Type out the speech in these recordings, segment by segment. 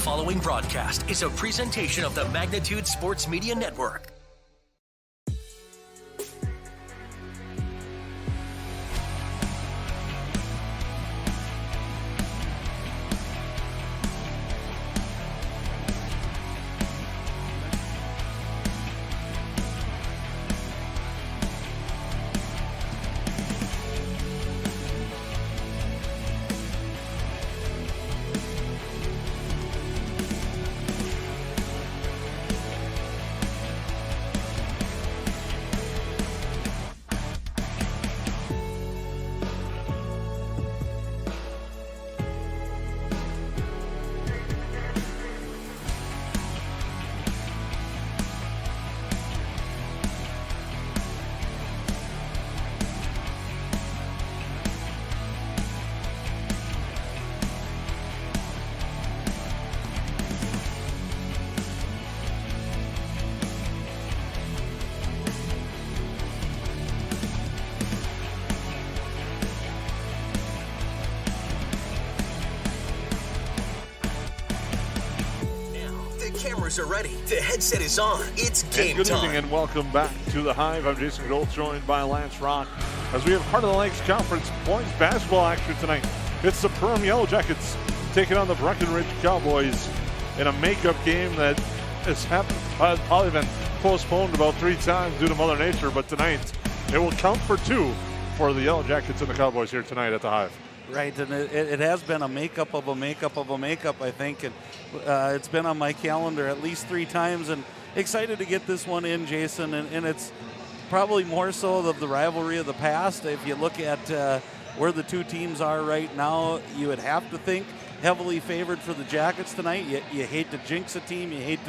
following broadcast is a presentation of the Magnitude Sports Media Network. Cameras are ready. The headset is on. It's game good time. Good evening and welcome back to the Hive. I'm Jason Gold, joined by Lance Rock as we have Heart of the Lakes Conference boys basketball action tonight. It's the Perham Yellowjackets taking on the Breckenridge Cowboys in a makeup game that has probably been postponed about 3 times due to Mother Nature, but tonight it will count for 2 for the Yellowjackets and the Cowboys here tonight at the Hive. Right, and it has been a makeup of a makeup of a makeup, I think, and it's been on my calendar at least 3 times, and excited to get this one in, Jason, and it's probably more so of the rivalry of the past. If you look at where the 2 teams are right now, you would have to think heavily favored for the Jackets tonight. You hate to jinx a team, you hate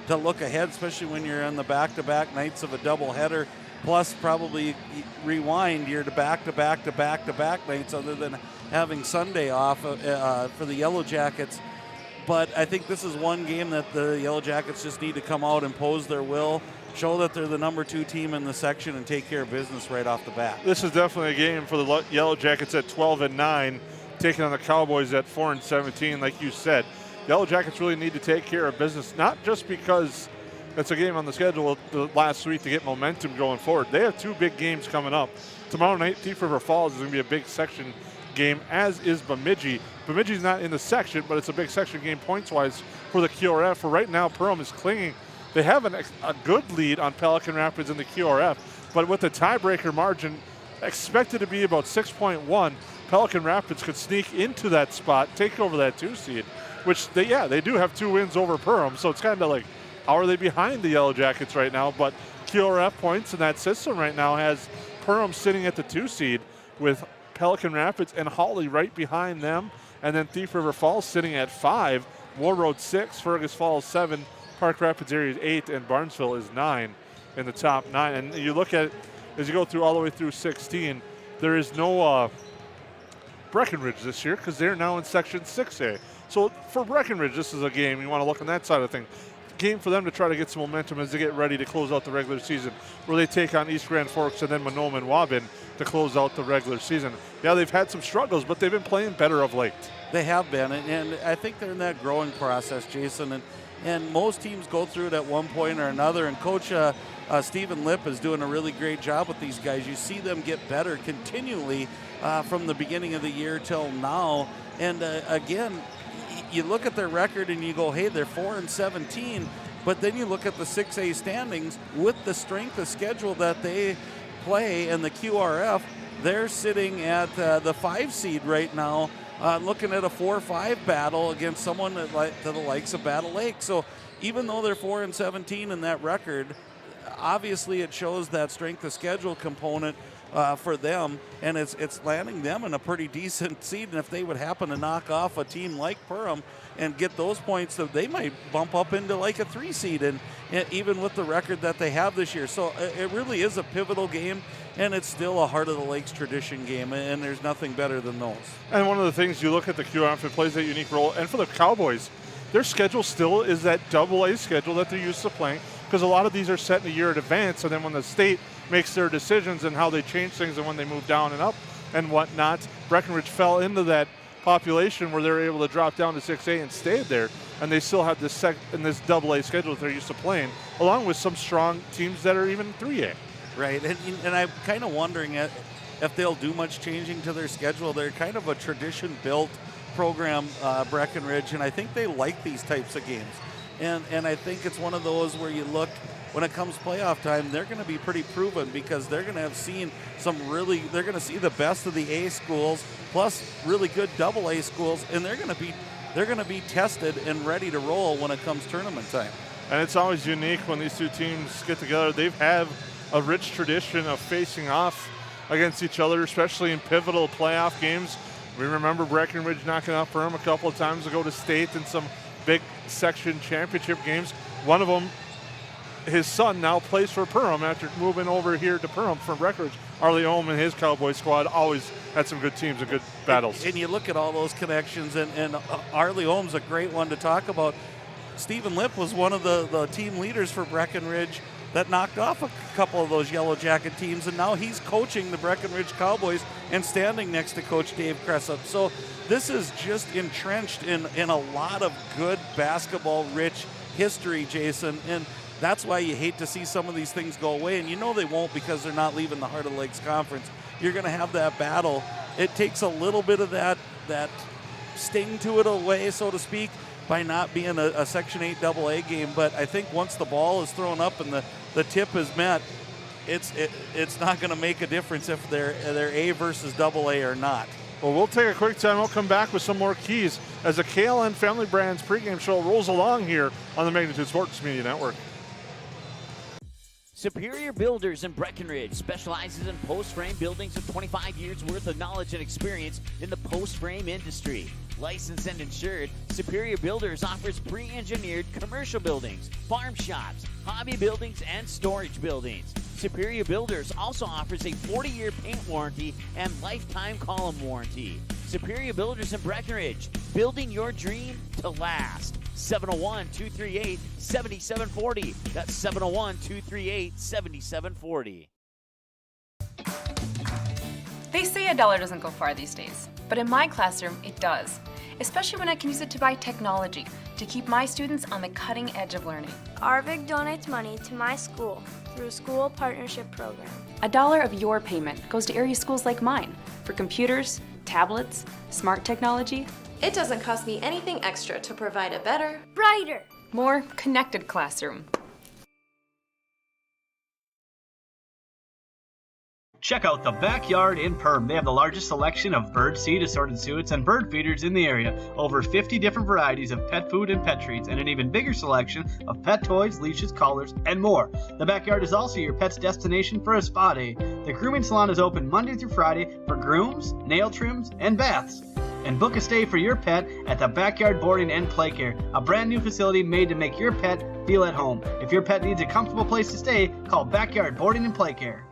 to look ahead, especially when you're on the back-to-back nights of a doubleheader. Plus, probably rewind your back-to-back nights other than having Sunday off for the Yellowjackets. But I think this is one game that the Yellowjackets just need to come out, impose their will, show that they're the number 2 team in the section, and take care of business right off the bat. This is definitely a game for the Yellowjackets at 12-9, taking on the Cowboys at 4-17, like you said. Yellowjackets really need to take care of business, not just because it's a game on the schedule the last week to get momentum going forward. They have 2 big games coming up. Tomorrow night, Thief River Falls is going to be a big section game, as is Bemidji. Bemidji's not in the section, but it's a big section game points-wise for the QRF. For right now, Perham is clinging. They have a good lead on Pelican Rapids in the QRF, but with the tiebreaker margin expected to be about 6.1, Pelican Rapids could sneak into that spot, take over that 2 seed, which they do have 2 wins over Perham, so it's kind of like, how are they behind the Yellowjackets right now? But QRF points in that system right now has Perham sitting at the 2 seed with Pelican Rapids and Hawley right behind them. And then Thief River Falls sitting at 5, War Road 6, Fergus Falls 7, Park Rapids area is 8, and Barnesville is 9 in the top 9. And you look at it, as you go through all the way through 16, there is no Breckenridge this year because they're now in Section 6A. So for Breckenridge, this is a game you want to look on that side of things. Game for them to try to get some momentum as they get ready to close out the regular season, where they take on East Grand Forks and then Monoma and Waubin to close out the regular season. Yeah, they've had some struggles, but they've been playing better of late. They have been, and I think they're in that growing process, Jason, and most teams go through it at one point or another, and Coach Stephen Lipp is doing a really great job with these guys. You see them get better continually from the beginning of the year till now, and again, you look at their record and you go, hey, they're 4-17, but then you look at the 6A standings with the strength of schedule that they play and the QRF, they're sitting at the 5 seed right now, looking at a 4-5 battle against someone to the likes of Battle Lake. So even though they're 4-17 in that record, obviously it shows that strength of schedule component for them, and it's landing them in a pretty decent seed. And if they would happen to knock off a team like Perham and get those points, they might bump up into like a 3 seed, and even with the record that they have this year. So it really is a pivotal game, and it's still a Heart of the Lakes tradition game, and there's nothing better than those. And one of the things you look at the QRF, it plays that unique role, and for the Cowboys, their schedule still is that AA schedule that they're used to playing, because a lot of these are set in a year in advance, and then when the state makes their decisions and how they change things and when they move down and up and whatnot, Breckenridge fell into that population where they're able to drop down to 6A and stay there, and they still have this this AA schedule that they're used to playing, along with some strong teams that are even 3A. Right, and I'm kind of wondering if they'll do much changing to their schedule. They're kind of a tradition-built program, Breckenridge, and I think they like these types of games. And I think it's one of those where you look, when it comes playoff time, they're going to be pretty proven because they're going to have seen they're going to see the best of the A schools plus really good AA schools, and they're going to be tested and ready to roll when it comes tournament time. And it's always unique when these two teams get together. They've had a rich tradition of facing off against each other, especially in pivotal playoff games. We remember Breckenridge knocking out Perham a couple of times ago to state in some big section championship games. One of them, his son now plays for Perham after moving over here to Perham from Breckenridge. Arlie Ohm and his Cowboys squad always had some good teams and good battles. And you look at all those connections, and Arlie Ohm's a great one to talk about. Stephen Lipp was one of the team leaders for Breckenridge that knocked off a couple of those Yellow Jacket teams, and now he's coaching the Breckenridge Cowboys and standing next to Coach Dave Cressup. So this is just entrenched in a lot of good basketball-rich history, Jason, and that's why you hate to see some of these things go away, and you know they won't because they're not leaving the Heart of the Lakes Conference. You're going to have that battle. It takes a little bit of that sting to it away, so to speak, by not being a Section 8 AA game, but I think once the ball is thrown up and the tip is met, it's not going to make a difference if they're A versus AA or not. Well, we'll take a quick time. We'll come back with some more keys as the KLN Family Brands pregame show rolls along here on the Magnitude Sports Media Network. Superior Builders in Breckenridge specializes in post-frame buildings with 25 years worth of knowledge and experience in the post-frame industry. Licensed and insured, Superior Builders offers pre-engineered commercial buildings, farm shops, hobby buildings, and storage buildings. Superior Builders also offers a 40-year paint warranty and lifetime column warranty. Superior Builders in Breckenridge, building your dream to last. 701-238-7740. That's 701-238-7740. They say $1 doesn't go far these days, but in my classroom, it does. Especially when I can use it to buy technology to keep my students on the cutting edge of learning. Arvig donates money to my school through a school partnership program. $1 of your payment goes to area schools like mine for computers, tablets, smart technology. It doesn't cost me anything extra to provide a better, Brighter, more connected classroom. Check out the Backyard in Perham. They have the largest selection of bird seed, assorted suets, and bird feeders in the area. Over 50 different varieties of pet food and pet treats, and an even bigger selection of pet toys, leashes, collars, and more. The Backyard is also your pet's destination for a spa day. The grooming salon is open Monday through Friday for grooms, nail trims, and baths. And book a stay for your pet at the Backyard Boarding and Play Care, a brand new facility made to make your pet feel at home. If your pet needs a comfortable place to stay, call Backyard Boarding and Play Care.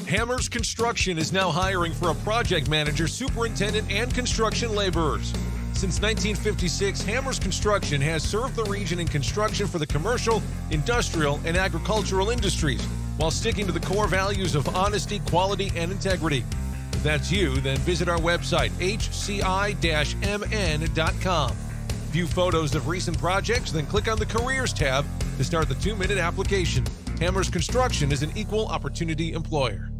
Hammers Construction is now hiring for a project manager, superintendent, and construction laborers. Since 1956, Hammers Construction has served the region in construction for the commercial, industrial, and agricultural industries, while sticking to the core values of honesty, quality, and integrity. If that's you, then visit our website, hci-mn.com. View photos of recent projects, then click on the Careers tab to start the 2-minute application. Hammers Construction is an equal opportunity employer.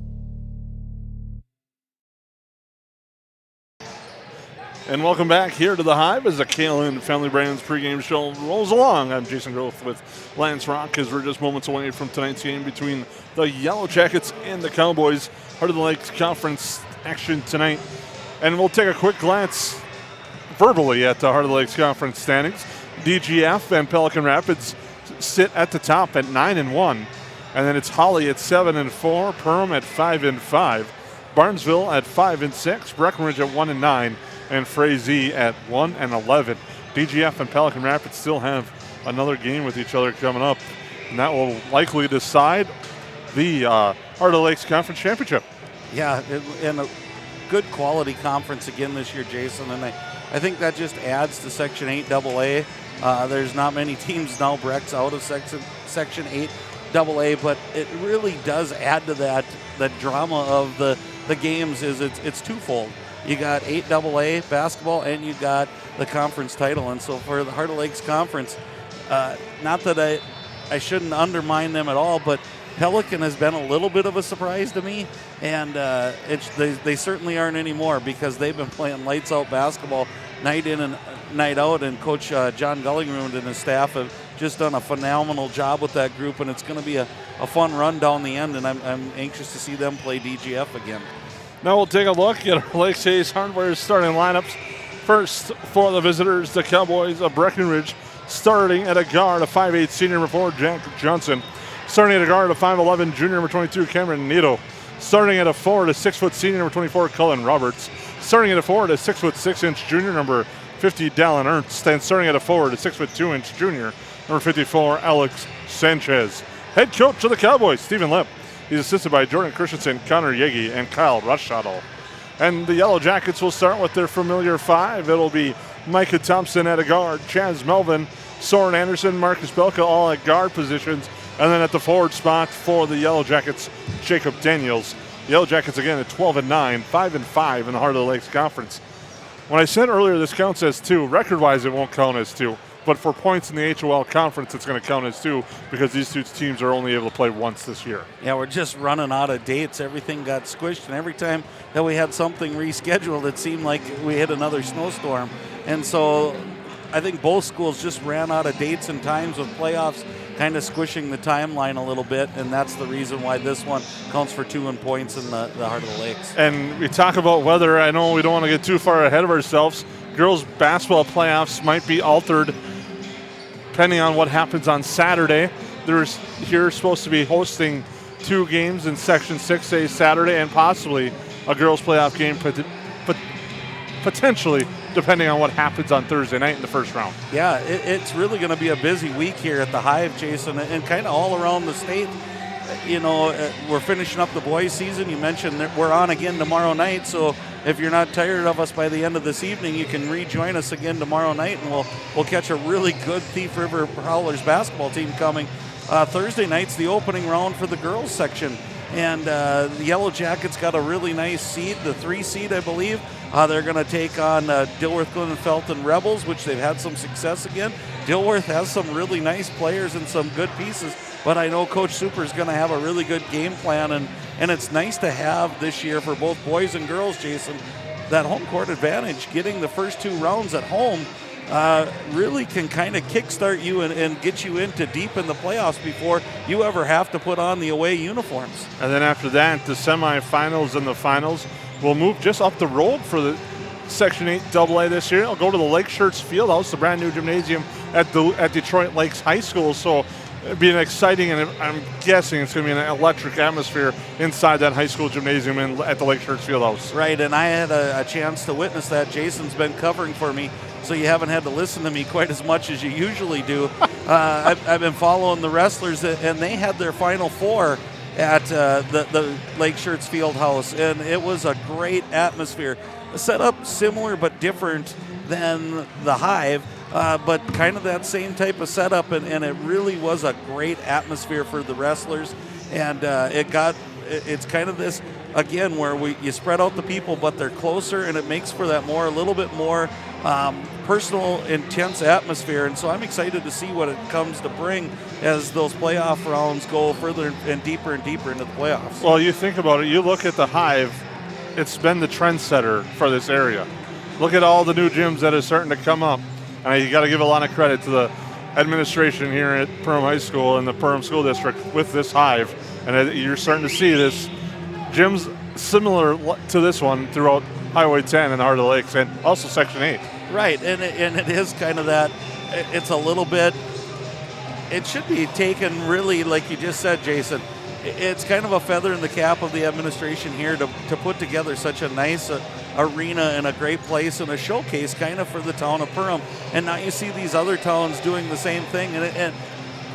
And welcome back here to the Hive as the KLN Family Brands pregame show rolls along. I'm Jason Groth with Lance Rock as we're just moments away from tonight's game between the Yellowjackets and the Cowboys. Heart of the Lakes Conference action tonight. And we'll take a quick glance verbally at the Heart of the Lakes Conference standings. DGF and Pelican Rapids sit at the top at 9-1. And then it's Holly at 7-4, Perham at 5-5, Barnesville at 5-6, Breckenridge at 1-9. And Frazee at 1-11. DGF and Pelican Rapids still have another game with each other coming up, and that will likely decide the Heart of the Lakes Conference Championship. Yeah, and a good quality conference again this year, Jason, and I think that just adds to Section 8 AA. There's not many teams now. Breck's out of Section 8 AA, but it really does add to that. The drama of the games is it's twofold. you got 8AA basketball, and you got the conference title. And so for the Heart of Lakes Conference, not that I shouldn't undermine them at all, but Pelican has been a little bit of a surprise to me, and they certainly aren't anymore because they've been playing lights out basketball night in and night out, and Coach John Gullingrund and his staff have just done a phenomenal job with that group, and it's going to be a fun run down the end, and I'm anxious to see them play DGF again. Now we'll take a look at our Lakes Hayes Hardware's starting lineups. First, for the visitors, the Cowboys of Breckenridge, starting at a guard, a 5'8 senior number 4, Jack Johnson. Starting at a guard, a 5'11 junior number 22, Cameron Neto. Starting at a forward, a 6' senior number 24, Cullen Roberts. Starting at a forward, a 6'6" junior number 50, Dallin Ernst. And starting at a forward, a 6'2" junior number 54, Alex Sanchez. Head coach of the Cowboys, Stephen Lipp. He's assisted by Jordan Christensen, Connor Yegi, and Kyle Rushottle. And the Yellow Jackets will start with their familiar 5. It'll be Micah Thompson at a guard, Chaz Melvin, Soren Anderson, Marcus Belka, all at guard positions. And then at the forward spot for the Yellow Jackets, Jacob Daniels. The Yellow Jackets again at 12-9, 5-5 in the Heart of the Lakes Conference. When I said earlier this counts as 2, record-wise it won't count as 2. But for points in the HOL Conference, it's going to count as 2 because these 2 teams are only able to play once this year. Yeah, we're just running out of dates. Everything got squished, and every time that we had something rescheduled, it seemed like we hit another snowstorm. And so I think both schools just ran out of dates and times with playoffs, kind of squishing the timeline a little bit, and that's the reason why this one counts for 2 in points in the Heart of the Lakes. And we talk about weather. I know we don't want to get too far ahead of ourselves. Girls basketball playoffs might be altered depending on what happens on Saturday. There's here supposed to be hosting 2 games in Section 6A Saturday and possibly a girls playoff game potentially, depending on what happens on Thursday night in the first round. Yeah, it's really going to be a busy week here at the Hive, Jason, and kind of all around the state. You know, we're finishing up the boys' season. You mentioned that we're on again tomorrow night, so if you're not tired of us by the end of this evening, you can rejoin us again tomorrow night, and we'll catch a really good Thief River Prowlers basketball team coming. Thursday night's the opening round for the girls section, and the Yellow Jackets got a really nice seed, the 3 seed, I believe. They're going to take on Dilworth, Glenfelton Rebels, which they've had some success again. Dilworth has some really nice players and some good pieces, but I know Coach Super is going to have a really good game plan, and it's nice to have this year for both boys and girls, Jason, that home court advantage. Getting the first 2 rounds at home really can kind of kickstart you and get you into deep in the playoffs before you ever have to put on the away uniforms. And then after that, the semifinals and the finals will move just up the road for the Section 8 AA this year. It'll go to the Lake Shirts Fieldhouse, the brand new gymnasium at Detroit Lakes High School. So it'll be an exciting, and I'm guessing it's going to be an electric atmosphere inside that high school gymnasium at the Lake Shirts Fieldhouse. Right, and I had a chance to witness that. Jason's been covering for me, so you haven't had to listen to me quite as much as you usually do. I've been following the wrestlers, and they had their Final Four at the Lake Shirts Fieldhouse, and it was a great atmosphere. Set up similar but different than the Hive, but kind of that same type of setup, and it really was a great atmosphere for the wrestlers. And it's kind of this, again, where you spread out the people, but they're closer, and it makes for that a little bit more personal, intense atmosphere. And so I'm excited to see what it comes to bring as those playoff rounds go further and deeper into the playoffs. Well, you think about it, you look at the Hive, it's been the trendsetter for this area. Look at all the new gyms that are starting to come up. And you got to give a lot of credit to the administration here at Perham High School and the Perham School District with this Hive. And you're starting to see this gyms similar to this one throughout Highway 10 and the Heart of the Lakes, and also Section 8. Right, and it is kind of that, it's a little bit, it should be taken really, like you just said, Jason, it's kind of a feather in the cap of the administration here to put together such a nice arena and a great place and a showcase kind of for the town of Perham. And now you see these other towns doing the same thing, and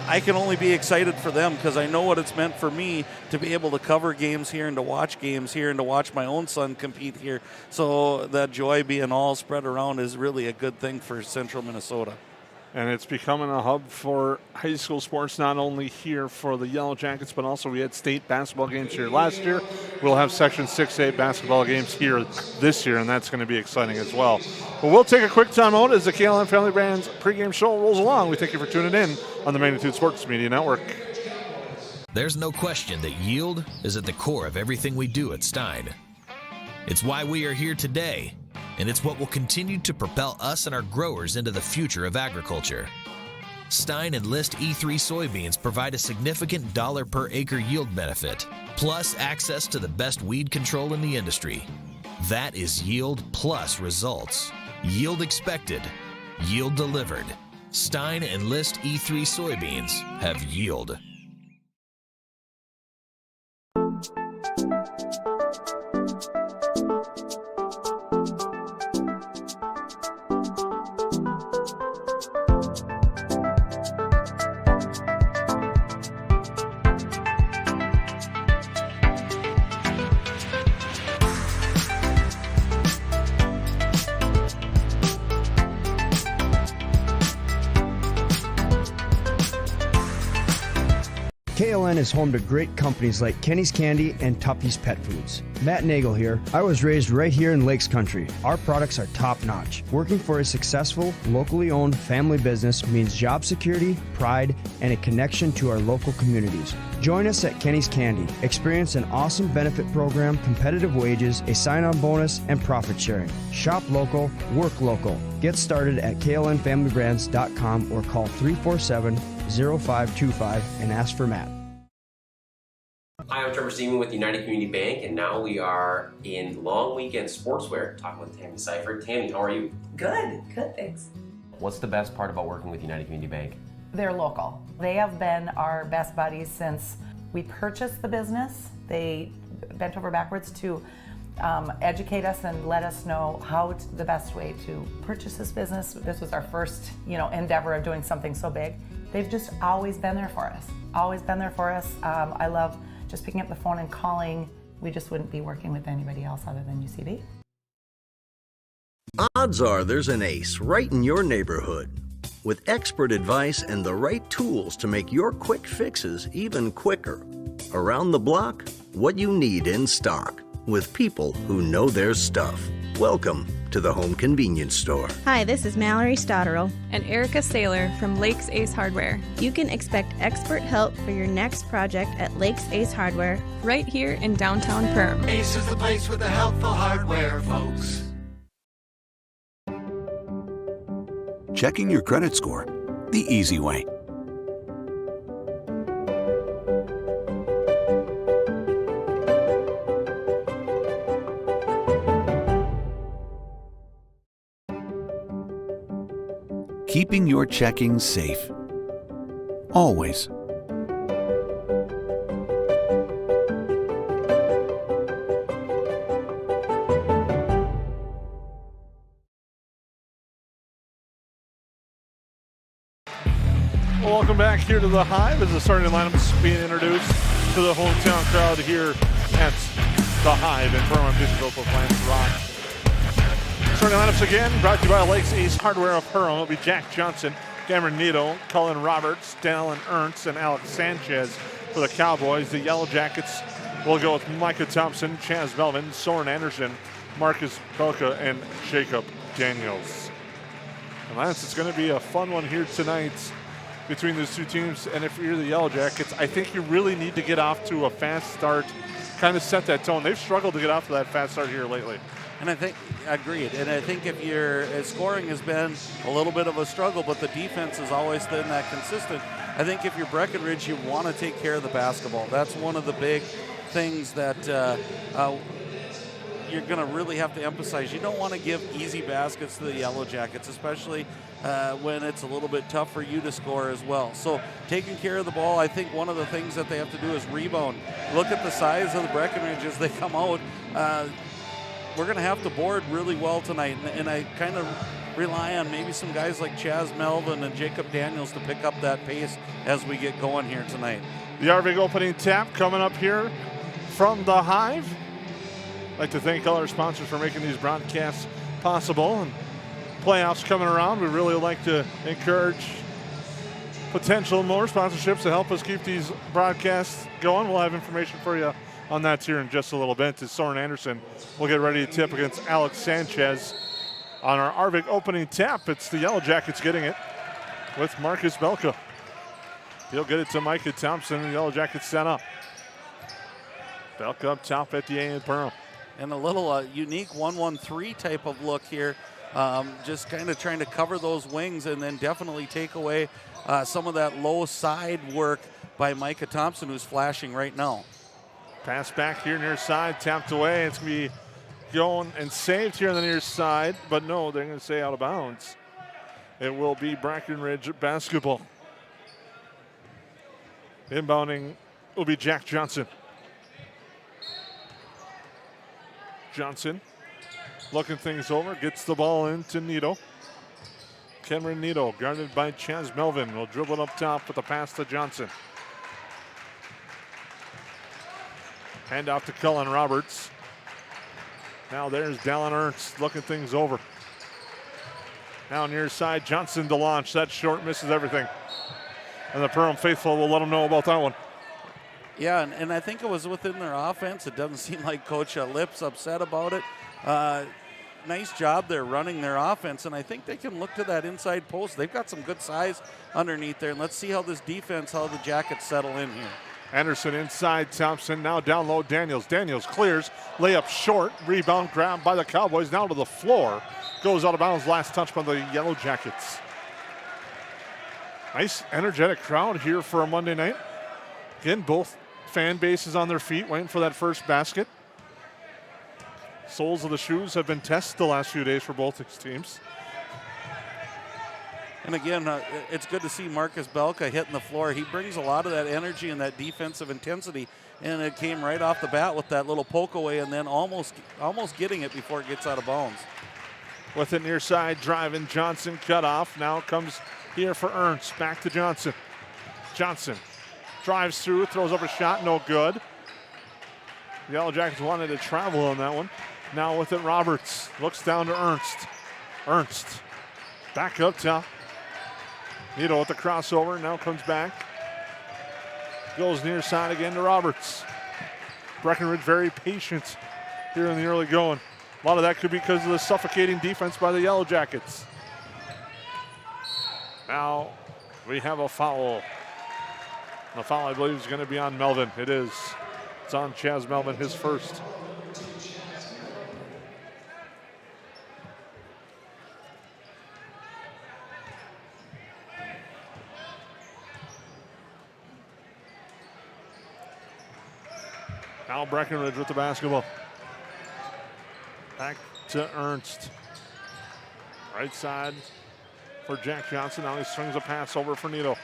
I can only be excited for them because I know what it's meant for me to be able to cover games here and to watch games here and to watch my own son compete here. So that joy being all spread around is really a good thing for central Minnesota. And it's becoming a hub for high school sports, not only here for the Yellowjackets, but also we had state basketball games here last year. We'll have Section 6A basketball games here this year, and that's going to be exciting as well. But we'll take a quick time out as the KLN Family Brands pregame show rolls along. We thank you for tuning in on the Magnitude Sports Media Network. There's no question that yield is at the core of everything we do at Stein. It's why we are here today, and it's what will continue to propel us and our growers into the future of agriculture. Stein Enlist E3 soybeans provide a significant dollar per acre yield benefit, plus access to the best weed control in the industry. That is yield plus results. Yield expected, yield delivered. Stein Enlist E3 soybeans have yield. KLN is home to great companies like Kenny's Candy and Tuppy's Pet Foods. Matt Nagel here. I was raised right here in Lakes Country. Our products are top-notch. Working for a successful, locally owned family business means job security, pride, and a connection to our local communities. Join us at Kenny's Candy. Experience an awesome benefit program, competitive wages, a sign-on bonus, and profit sharing. Shop local, work local. Get started at klnfamilybrands.com or call 347-0525 and ask for Matt. Hi, I'm Trevor Seaman with United Community Bank, and now we are in long weekend sportswear talking with Tammy Seifert. Tammy, how are you? Good, thanks. What's the best part about working with United Community Bank? They're local. They have been our best buddies since we purchased the business. They bent over backwards to educate us and let us know the best way to purchase this business. This was our first, endeavor of doing something so big. They've just always been there for us. I love just picking up the phone and calling. We just wouldn't be working with anybody else other than UCB. Odds are there's an ace right in your neighborhood with expert advice and the right tools to make your quick fixes even quicker. Around the block, what you need in stock with people who know their stuff. Welcome to the Home Convenience Store. Hi, this is Mallory Stotterell and Erica Saylor from Lakes Ace Hardware. You can expect expert help for your next project at Lakes Ace Hardware, right here in downtown Perham. Ace is the place with the helpful hardware, folks. Checking your credit score the easy way. Keeping your checking safe. Always. Welcome back here to the Hive as the starting lineup is being introduced to the hometown crowd here at the Hive in Perham Digital Plants Rock. Starting lineups again, brought to you by Lakes Ace Hardware of Perham. It'll be Jack Johnson, Cameron Needle, Cullen Roberts, Dallin Ernst, and Alex Sanchez for the Cowboys. The Yellowjackets will go with Micah Thompson, Chaz Belvin, Soren Anderson, Marcus Belka, and Jacob Daniels. And Lance, it's going to be a fun one here tonight between those two teams. And if you're the Yellowjackets, I think you really need to get off to a fast start, kind of set that tone. They've struggled to get off to that fast start here lately. And I think, agreed. And I think if your scoring has been a little bit of a struggle, but the defense has always been that consistent. I think if you're Breckenridge, you want to take care of the basketball. That's one of the big things that you're going to really have to emphasize. You don't want to give easy baskets to the Yellowjackets, especially when it's a little bit tough for you to score as well. So taking care of the ball, I think one of the things that they have to do is rebound. Look at the size of the Breckenridge as they come out. We're going to have to board really well tonight, and I kind of rely on maybe some guys like Chaz Melvin and Jacob Daniels to pick up that pace as we get going here tonight. The Arvig opening tap coming up here from the Hive. I'd like to thank all our sponsors for making these broadcasts possible. And playoffs coming around, we really like to encourage potential more sponsorships to help us keep these broadcasts going. We'll have information for you on that here in just a little bit. As Soren Anderson will get ready to tip against Alex Sanchez on our Arvik opening tap. It's the Yellow Jackets getting it with Marcus Belka. He'll get it to Micah Thompson, and the Yellow Jackets set up. Belka up top at the A in Perham. And a little unique 1-1-3 type of look here. Just kind of trying to cover those wings and then definitely take away some of that low side work by Micah Thompson, who's flashing right now. Pass back here near side, tapped away. It's going to be going and saved here on the near side, but no, they're going to say out of bounds. It will be Breckenridge basketball. Inbounding will be Jack Johnson. Johnson looking things over, gets the ball into Nito. Cameron Nito, guarded by Chaz Melvin, will dribble it up top with a pass to Johnson. Hand off to Cullen Roberts. Now there's Dallin Ernst looking things over. Now near side, Johnson to launch. That short misses everything. And the Perham faithful will let them know about that one. Yeah, and I think it was within their offense. It doesn't seem like Coach Lip's upset about it. Nice job there running their offense, and I think they can look to that inside post. They've got some good size underneath there, and let's see how this defense, how the Jackets settle in here. Anderson inside Thompson, now down low Daniels. Daniels clears, layup short, rebound grabbed by the Cowboys, now to the floor. Goes out of bounds, last touch by the Yellow Jackets. Nice energetic crowd here for a Monday night. Again, both fan bases on their feet waiting for that first basket. Soles of the shoes have been tested the last few days for both these teams. And again, it's good to see Marcus Belka hitting the floor. He brings a lot of that energy and that defensive intensity, and it came right off the bat with that little poke away and then almost getting it before it gets out of bounds. With it near side, driving Johnson, cut off. Now comes here for Ernst, back to Johnson. Johnson drives through, throws up a shot, no good. The Yellow Jackets wanted to travel on that one. Now with it, Roberts looks down to Ernst. Ernst back up top. Nito with the crossover, now comes back. Goes near side again to Roberts. Breckenridge very patient here in the early going. A lot of that could be because of the suffocating defense by the Yellow Jackets. Now we have a foul. The foul, I believe, is going to be on Melvin. It is. It's on Chaz Melvin, his first. Now Breckenridge with the basketball. Back to Ernst. Right side for Jack Johnson. Now he swings a pass over for Nito.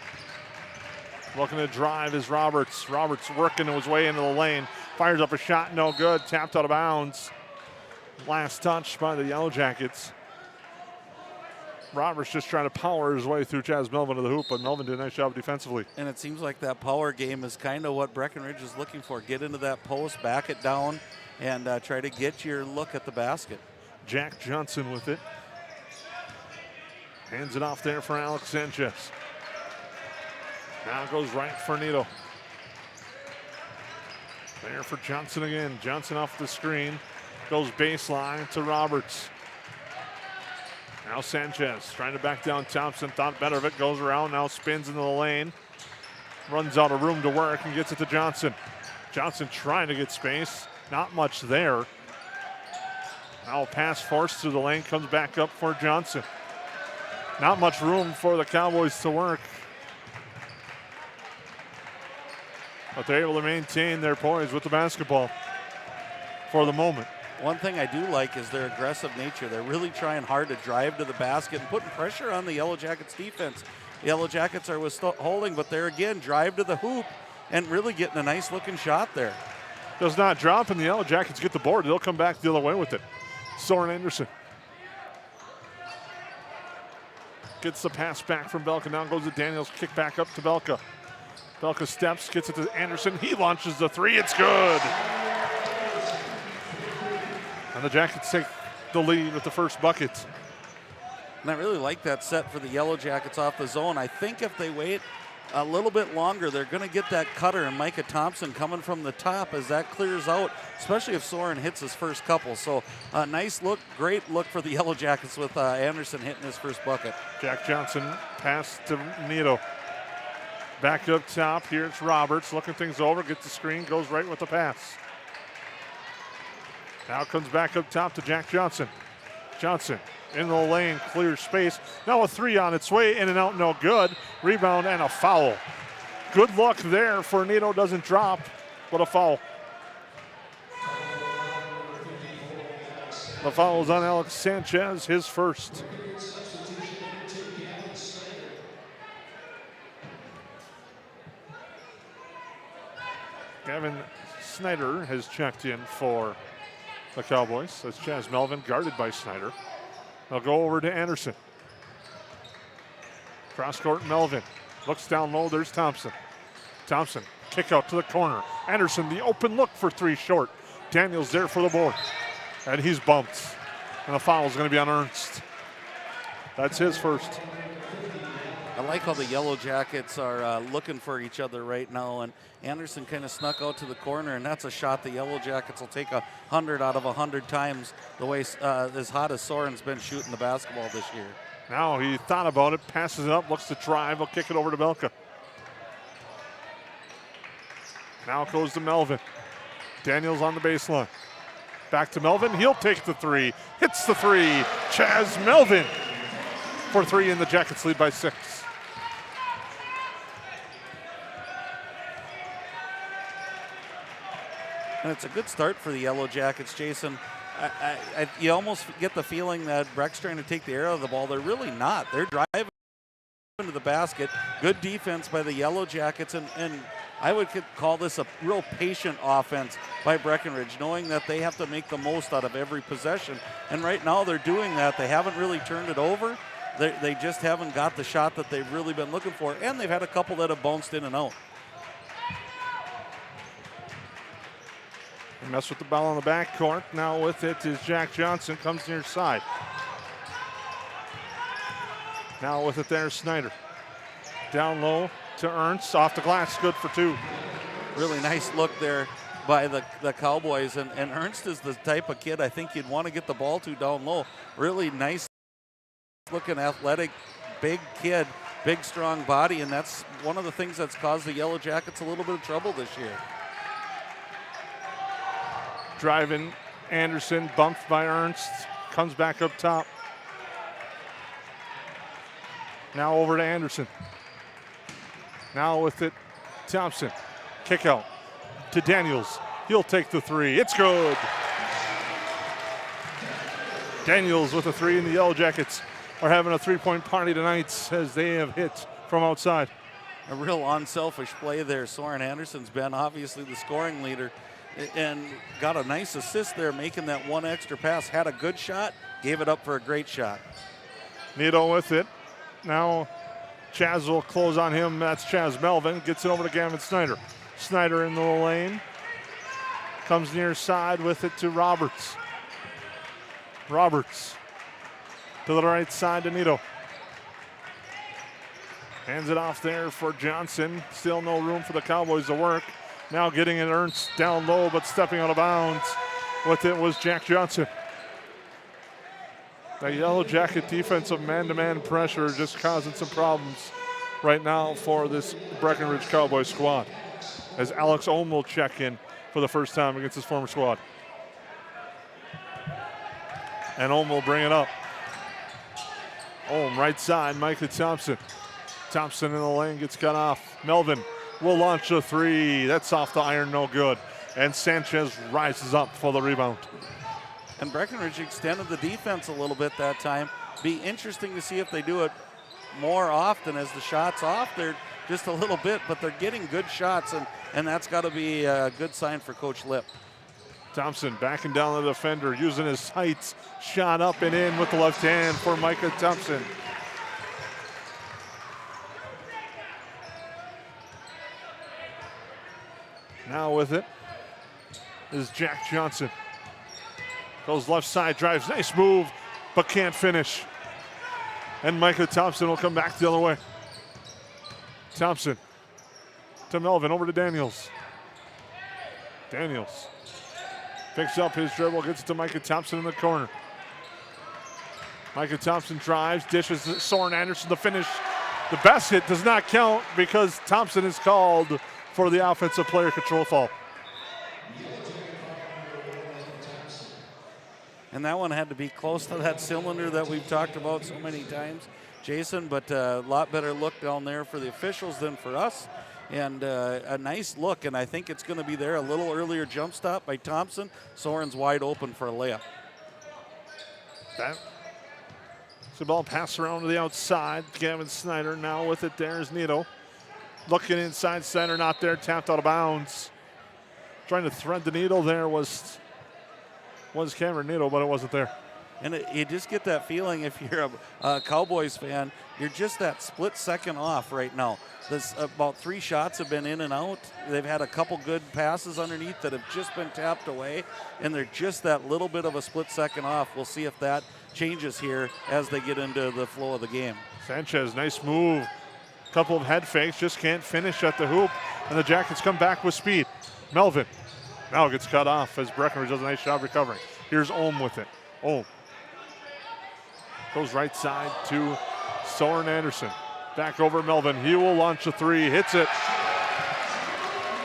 Looking to drive is Roberts. Roberts working his way into the lane. Fires up a shot, no good. Tapped out of bounds. Last touch by the Yellow Jackets. Roberts just trying to power his way through Chaz Melvin to the hoop, but Melvin did a nice job defensively. And it seems like that power game is kind of what Breckenridge is looking for. Get into that post, back it down, and try to get your look at the basket. Jack Johnson with it. Hands it off there for Alex Sanchez. Now goes right for Nito. There for Johnson again. Johnson off the screen. Goes baseline to Roberts. Now Sanchez trying to back down Thompson. Thought better of it. Goes around. Now spins into the lane. Runs out of room to work and gets it to Johnson. Johnson trying to get space. Not much there. Now pass forced through the lane. Comes back up for Johnson. Not much room for the Cowboys to work. But they're able to maintain their poise with the basketball for the moment. One thing I do like is their aggressive nature. They're really trying hard to drive to the basket and putting pressure on the Yellow Jackets defense. The Yellow Jackets are holding, but they're again drive to the hoop and really getting a nice looking shot there. Does not drop, and the Yellow Jackets get the board. They'll come back the other way with it. Soren Anderson gets the pass back from Belka. Now goes to Daniels. Kick back up to Belka. Belka steps, gets it to Anderson. He launches the three. It's good. And the Jackets take the lead with the first bucket. And I really like that set for the Yellowjackets off the zone. I think if they wait a little bit longer, they're going to get that cutter and Micah Thompson coming from the top as that clears out, especially if Soren hits his first couple. So nice look, great look for the Yellowjackets with Anderson hitting his first bucket. Jack Johnson pass to Nito. Back up top, here it's Roberts looking things over, gets the screen, goes right with the pass. Now comes back up top to Jack Johnson. Johnson in the lane, clears space. Now a three on its way, in and out, no good. Rebound and a foul. Good luck there for Nito, doesn't drop, but a foul. The foul is on Alex Sanchez, his first. Gavin Snyder has checked in for the Cowboys. That's Chaz Melvin, guarded by Snyder. They'll go over to Anderson. Cross court, Melvin. Looks down low, there's Thompson. Thompson, kick out to the corner. Anderson, the open look for three short. Daniels there for the board. And he's bumped. And the foul is going to be on Ernst. That's his first. I like how the Yellowjackets are looking for each other right now, and Anderson kind of snuck out to the corner, and that's a shot the Yellowjackets will take 100 out of 100 times, the way as hot as Soren's been shooting the basketball this year. Now he thought about it, passes it up, looks to drive, will kick it over to Belka. Now it goes to Melvin. Daniels on the baseline. Back to Melvin, he'll take the three, hits the three. Chaz Melvin for three, and the Jackets lead by 6. And it's a good start for the Yellowjackets, Jason. You almost get the feeling that Breck's trying to take the air out of the ball. They're really not. They're driving into the basket. Good defense by the Yellowjackets, and I would call this a real patient offense by Breckenridge, knowing that they have to make the most out of every possession. And right now they're doing that. They haven't really turned it over. They just haven't got the shot that they've really been looking for, and they've had a couple that have bounced in and out. They mess with the ball on the backcourt. Now with it is Jack Johnson, comes near side. Now with it there, Snyder. Down low to Ernst, off the glass, good for 2. Really nice look there by the Cowboys, and Ernst is the type of kid I think you'd want to get the ball to down low. Really nice looking, athletic, big kid, big strong body, and that's one of the things that's caused the Yellowjackets a little bit of trouble this year. Driving Anderson, bumped by Ernst, comes back up top. Now over to Anderson. Now with it, Thompson. Kick out to Daniels. He'll take the three. It's good. Daniels with a three, and the Yellowjackets are having a three-point party tonight as they have hit from outside. A real unselfish play there. Soren Anderson's been obviously the scoring leader and got a nice assist there, making that one extra pass. Had a good shot, gave it up for a great shot. Nito with it. Now Chaz will close on him. That's Chaz Melvin. Gets it over to Gavin Snyder. Snyder in the lane. Comes near side with it to Roberts. Roberts to the right side to Nito. Hands it off there for Johnson. Still no room for the Cowboys to work. Now getting it Ernst down low, but stepping out of bounds. With it was Jack Johnson. The Yellow Jacket defensive man-to-man pressure just causing some problems right now for this Breckenridge Cowboys squad. As Alex Ohm will check in for the first time against his former squad. And Ohm will bring it up. Ohm right side, Micah Thompson. Thompson in the lane gets cut off. Melvin will launch a three. That's off the iron, no good. And Sanchez rises up for the rebound. And Breckenridge extended the defense a little bit that time. Be interesting to see if they do it more often as the shot's off. They're just a little bit, but they're getting good shots, and that's got to be a good sign for Coach Lip. Thompson backing down the defender, using his height, shot up and in with the left hand for Micah Thompson. Now with it is Jack Johnson. Goes left side, drives, nice move, but can't finish. And Micah Thompson will come back the other way. Thompson to Melvin, over to Daniels. Daniels picks up his dribble, gets it to Micah Thompson in the corner. Micah Thompson drives, dishes Soren Anderson, the finish. The best hit does not count because Thompson is called for the offensive player control foul. And that one had to be close to that cylinder that we've talked about so many times, Jason, but a lot better look down there for the officials than for us. And a nice look, and I think it's going to be there. A little earlier jump stop by Thompson. Soren's wide open for a layup. That the ball pass around to the outside. Gavin Snyder now with it. There's Nito. Looking inside, center not there, tapped out of bounds. Trying to thread the needle there was Cameron Nito, but it wasn't there. And you just get that feeling if you're a Cowboys fan, you're just that split second off right now. This about 3 shots have been in and out. They've had a couple good passes underneath that have just been tapped away, and they're just that little bit of a split second off. We'll see if that changes here as they get into the flow of the game. Sanchez, nice move. Couple of head fakes, just can't finish at the hoop, and the Jackets come back with speed. Melvin now gets cut off as Breckenridge does a nice job recovering. Here's Ohm with it. Ohm goes right side to Soren Anderson. Back over Melvin. He will launch a 3, hits it.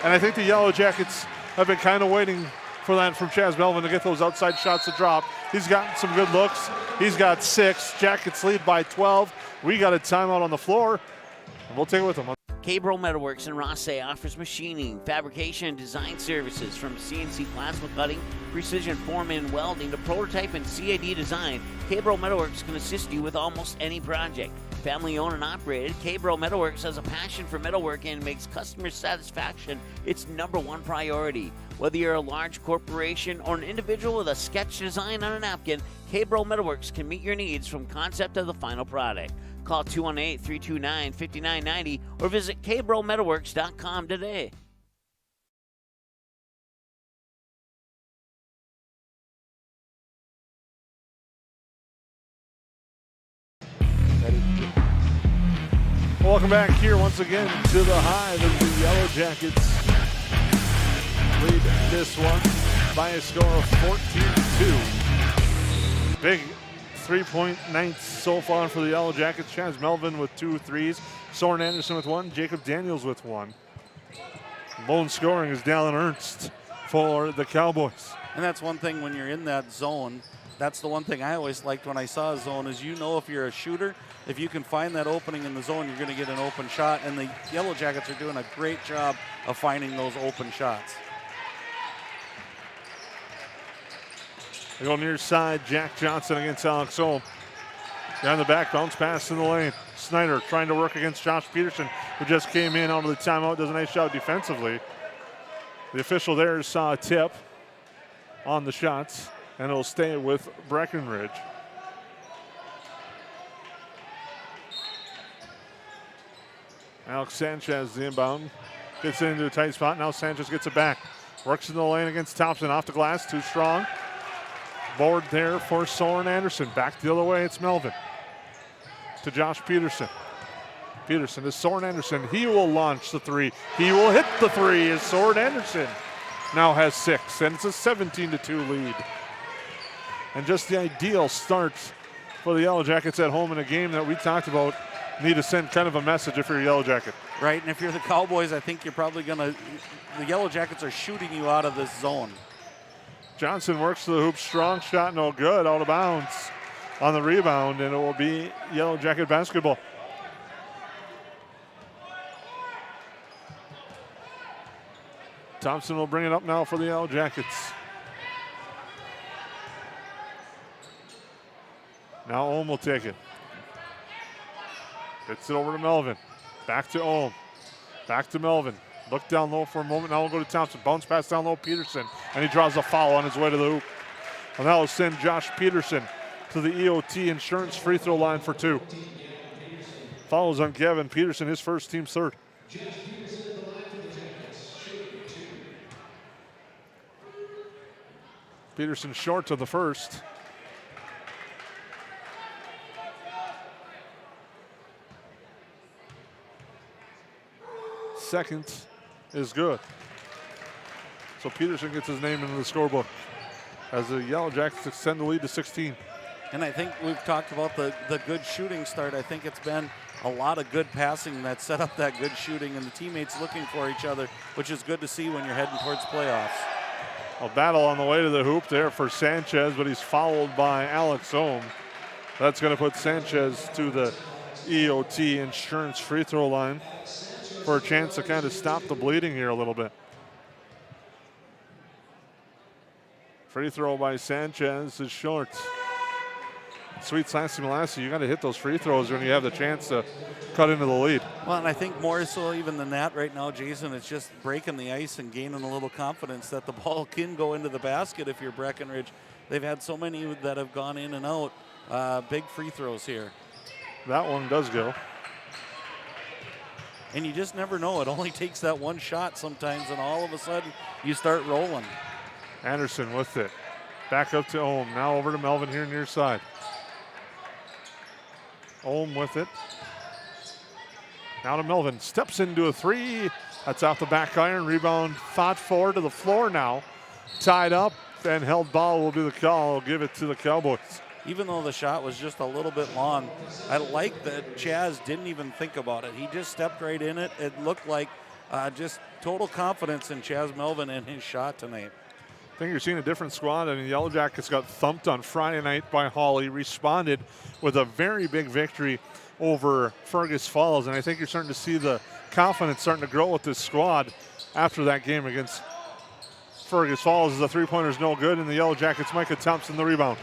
And I think the Yellowjackets have been kind of waiting for that from Chaz Melvin to get those outside shots to drop. He's gotten some good looks. He's got 6. Jackets lead by 12. We got a timeout on the floor, and we'll take it with them. Cabro Metalworks in Rossay offers machining, fabrication, and design services from CNC plasma cutting, precision forming and welding to prototype and CAD design. Cabro Metalworks can assist you with almost any project. Family owned and operated, Cabro Metalworks has a passion for metalworking and makes customer satisfaction its #1 priority. Whether you're a large corporation or an individual with a sketch design on a napkin, Cabro Metalworks can meet your needs from concept to the final product. Call 218-329-5990 or visit kbrometalworks.com today. Welcome back here once again to the Hive as the Yellowjackets lead this one by a score of 14-2. Big 3-point night so far for the Yellowjackets. Chaz Melvin with 2 threes, Soren Anderson with 1, Jacob Daniels with 1. Lone scoring is Dallin Ernst for the Cowboys. And that's one thing when you're in that zone. That's the one thing I always liked when I saw a zone is you know if you're a shooter, if you can find that opening in the zone, you're going to get an open shot. And the Yellowjackets are doing a great job of finding those open shots. They go near side, Jack Johnson against Alex Ohm. Down the back, bounce pass in the lane. Snyder trying to work against Josh Peterson, who just came in out of the timeout, does a nice job defensively. The official there saw a tip on the shots, and it'll stay with Breckenridge. Alex Sanchez, the inbound, gets it into a tight spot. Now Sanchez gets it back. Works in the lane against Thompson, off the glass, too strong. Board there for Soren Anderson. Back the other way, it's Melvin. To Josh Peterson. Peterson to Soren Anderson. He will launch the 3. He will hit the 3 as Soren Anderson now has 6, and it's a 17-2 lead. And just the ideal start for the Yellowjackets at home in a game that we talked about. Need to send kind of a message if you're a Yellowjacket. Right, and if you're the Cowboys, I think you're probably going to, the Yellowjackets are shooting you out of this zone. Johnson works to the hoop, strong shot, no good, out of bounds on the rebound, and it will be Yellowjacket basketball. Thompson will bring it up now for the Yellowjackets. Now Ohm will take it. Gets it over to Melvin. Back to Ohm. Back to Melvin. Look down low for a moment. Now we'll go to Thompson. Bounce pass down low, Peterson. And he draws a foul on his way to the hoop. And that will send Josh Peterson to the EOT Insurance free throw line for 2. Fouls on Gavin Peterson, his first, team's third. Peterson short to the first. second is good. So Peterson gets his name into the scorebook as the Yellow Jackets extend the lead to 16. And I think we've talked about the good shooting start. I think it's been a lot of good passing that set up that good shooting and the teammates looking for each other, which is good to see when you're heading towards playoffs. A battle on the way to the hoop there for Sanchez, but he's fouled by Alex Ohm. That's going to put Sanchez to the EOT Insurance free throw line for a chance to kind of stop the bleeding here a little bit. Free throw by Sanchez is short. Sweet Sassy Molassie, you got to hit those free throws when you have the chance to cut into the lead. Well, and I think more so even than that right now, Jason, it's just breaking the ice and gaining a little confidence that the ball can go into the basket if you're Breckenridge. They've had so many that have gone in and out. Big free throws here. That one does go. And you just never know. It only takes that one shot sometimes, and all of a sudden you start rolling. Anderson with it. Back up to Ohm. Now over to Melvin here near side. Ohm with it. Now to Melvin. Steps into a three. That's off the back iron. Rebound fought forward to the floor now. Tied up and held ball will be the call. We'll give it to the Cowboys. Even though the shot was just a little bit long, I like that Chaz didn't even think about it. He just stepped right in it. It looked like just total confidence in Chaz Melvin and his shot tonight. I think you're seeing a different squad, and the Yellow Jackets got thumped on Friday night by Hawley, responded with a very big victory over Fergus Falls, and I think you're starting to see the confidence starting to grow with this squad after that game against Fergus Falls. The three-pointer is no good, and the Yellow Jackets, Micah Thompson, the rebound.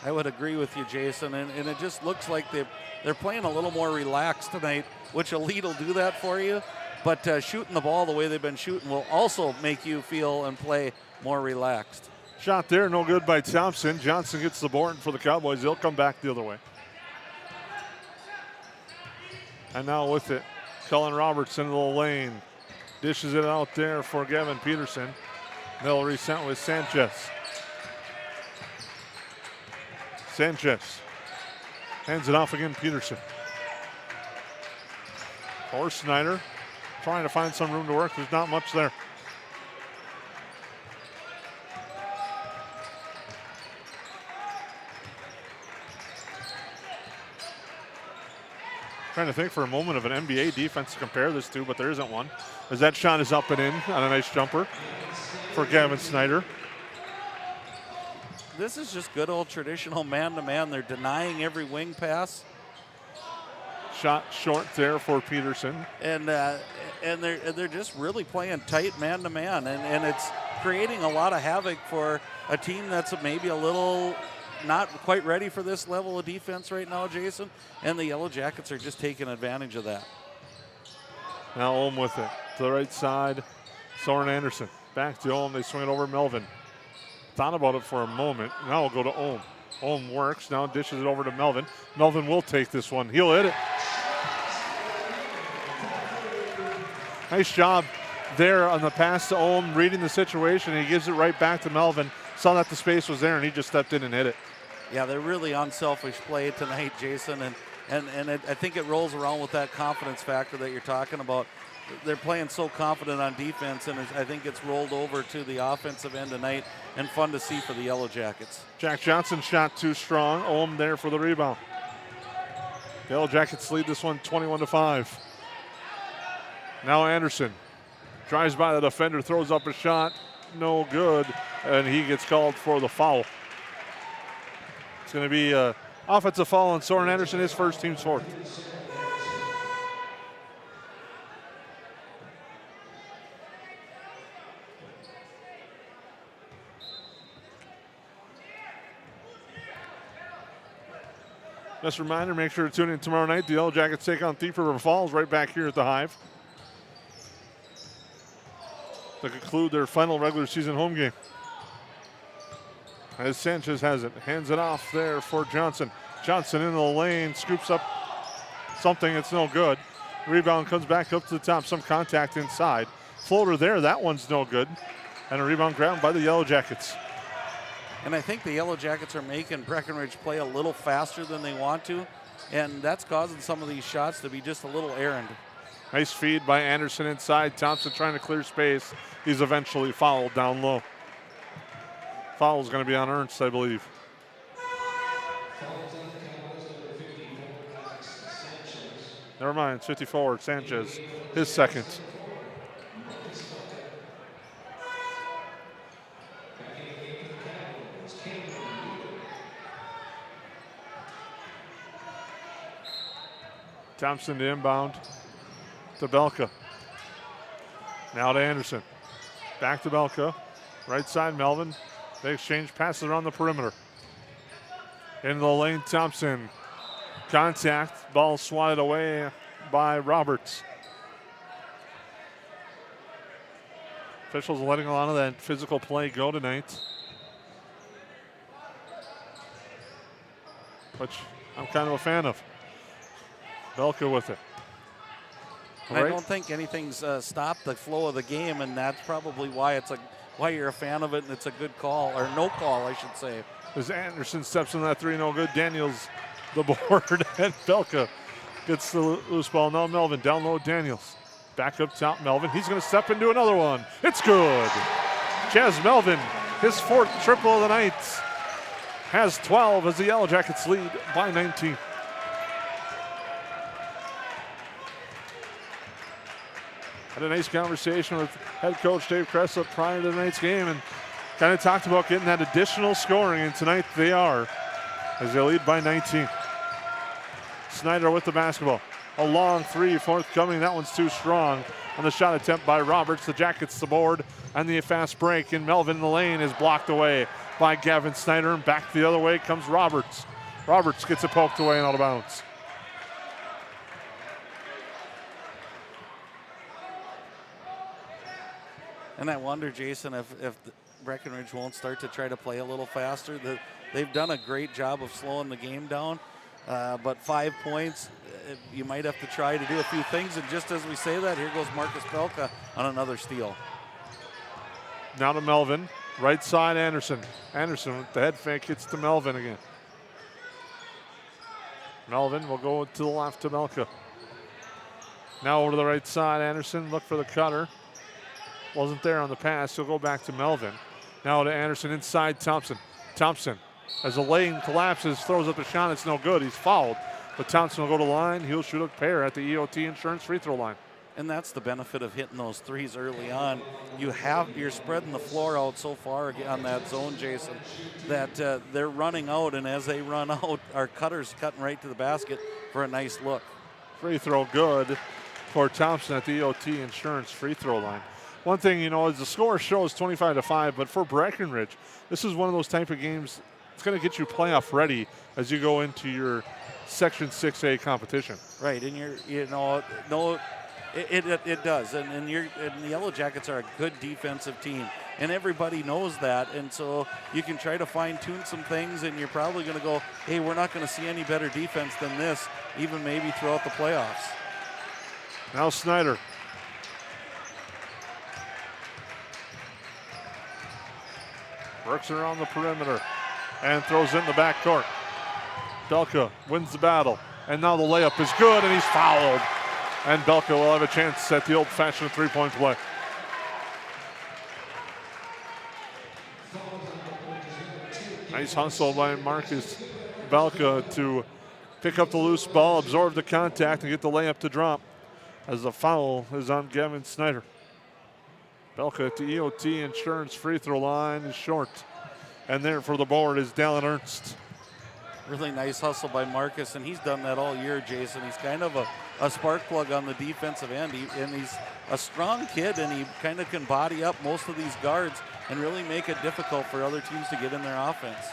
I would agree with you, Jason, and it just looks like they're playing a little more relaxed tonight, which Elite will do that for you. But shooting the ball the way they've been shooting will also make you feel and play more relaxed. Shot there, no good by Thompson. Johnson gets the board for the Cowboys. They'll come back the other way. And now with it, Cullen Roberts into the lane. Dishes it out there for Gavin Peterson. They'll reset with Sanchez. Sanchez hands it off again, Peterson. Or Snyder trying to find some room to work. There's not much there. Trying to think for a moment of an NBA defense to compare this to, but there isn't one. As that shot is up and in on a nice jumper for Gavin Snyder. This is just good old traditional man-to-man. They're denying every wing pass. Shot short there for Peterson. And they're just really playing tight man-to-man, and it's creating a lot of havoc for a team that's maybe a little not quite ready for this level of defense right now, Jason, and the Yellow Jackets are just taking advantage of that. Now Ohm with it. To the right side, Soren Anderson. Back to Ohm, they swing it over Melvin. Thought about it for a moment. Now we'll go to Ohm. Ohm works, now dishes it over to Melvin. Melvin will take this one. He'll hit it. Nice job there on the pass to Ohm, reading the situation. He gives it right back to Melvin. Saw that the space was there, and he just stepped in and hit it. Yeah, they're really unselfish play tonight, Jason, and I think it rolls around with that confidence factor that you're talking about. They're playing so confident on defense, and I think it's rolled over to the offensive end tonight, and fun to see for the Yellow Jackets. Jack Johnson shot too strong. Ohm there for the rebound. The Yellow Jackets lead this one 21-5. Now Anderson drives by the defender, throws up a shot, no good, and he gets called for the foul. It's going to be an offensive foul on Soren Anderson, his first, team's fourth. Just a reminder, make sure to tune in tomorrow night. The Yellow Jackets take on Thief River Falls right back here at the Hive to conclude their final regular season home game. As Sanchez has it, hands it off there for Johnson. Johnson into the lane, scoops up something, it's no good. Rebound comes back up to the top, some contact inside. Floater there, that one's no good. And a rebound grabbed by the Yellow Jackets. And I think the Yellow Jackets are making Breckenridge play a little faster than they want to. and that's causing some of these shots to be just a little errant. Nice feed by Anderson inside. Thompson trying to clear space. He's eventually fouled down low. Foul is going to be on Ernst, I believe. Never mind, it's 54, Sanchez, his second. Thompson to inbound to Belka. Now to Anderson. Back to Belka. Right side, Melvin. They exchange passes around the perimeter. In the lane, Thompson. Contact. Ball swatted away by Roberts. Officials letting a lot of that physical play go tonight, which I'm kind of a fan of. Belka with it. I don't think anything's stopped the flow of the game, and that's probably why why you're a fan of it, and it's a good call, or no call, I should say. As Anderson steps in that three, no good. Daniels the board, and Belka gets the loose ball. Now Melvin down low. Daniels back up top. Melvin, he's going to step into another one. It's good. Chaz Melvin, his fourth triple of the night, has 12 as the Yellowjackets lead by 19. Had a nice conversation with head coach Dave Kressa prior to tonight's game and kind of talked about getting that additional scoring, and tonight they are as they lead by 19. Snyder with the basketball. A long three forthcoming. That one's too strong on the shot attempt by Roberts. The Jackets the board and the fast break, and Melvin in the lane is blocked away by Gavin Snyder, and back the other way comes Roberts. Roberts gets it poked away and out of bounds. And I wonder, Jason, if Breckenridge won't start to try to play a little faster. They've done a great job of slowing the game down, but 5 points, you might have to try to do a few things. And just as we say that, here goes Marcus Belka on another steal. Now to Melvin, right side Anderson. Anderson with the head fake hits to Melvin again. Melvin will go to the left to Belka. Now over to the right side, Anderson, look for the cutter. Wasn't there on the pass. He'll go back to Melvin. Now to Anderson inside Thompson. Thompson, as the lane collapses, throws up the shot. It's no good. He's fouled. But Thompson will go to the line. He'll shoot a pair at the EOT Insurance free throw line. And that's the benefit of hitting those threes early on. You're spreading the floor out so far on that zone, Jason, that they're running out. And as they run out, our cutter's cutting right to the basket for a nice look. Free throw good for Thompson at the EOT Insurance free throw line. One thing, is the score shows 25-5, but for Breckenridge, this is one of those type of games. It's going to get you playoff ready as you go into your Section 6A competition. Right, and it does. And the Yellowjackets are a good defensive team, and everybody knows that. And so you can try to fine-tune some things, and you're probably going to go, hey, we're not going to see any better defense than this, even maybe throughout the playoffs. Now Snyder. Works around the perimeter and throws in the backcourt. Belka wins the battle, and now the layup is good, and he's fouled. And Belka will have a chance at the old-fashioned three-point play. Nice hustle by Marcus Belka to pick up the loose ball, absorb the contact, and get the layup to drop as the foul is on Gavin Snyder. Belka at the EOT Insurance free throw line is short. And there for the board is Dallin Ernst. Really nice hustle by Marcus, and he's done that all year, Jason. He's kind of a spark plug on the defensive end, and he's a strong kid, and he kind of can body up most of these guards and really make it difficult for other teams to get in their offense.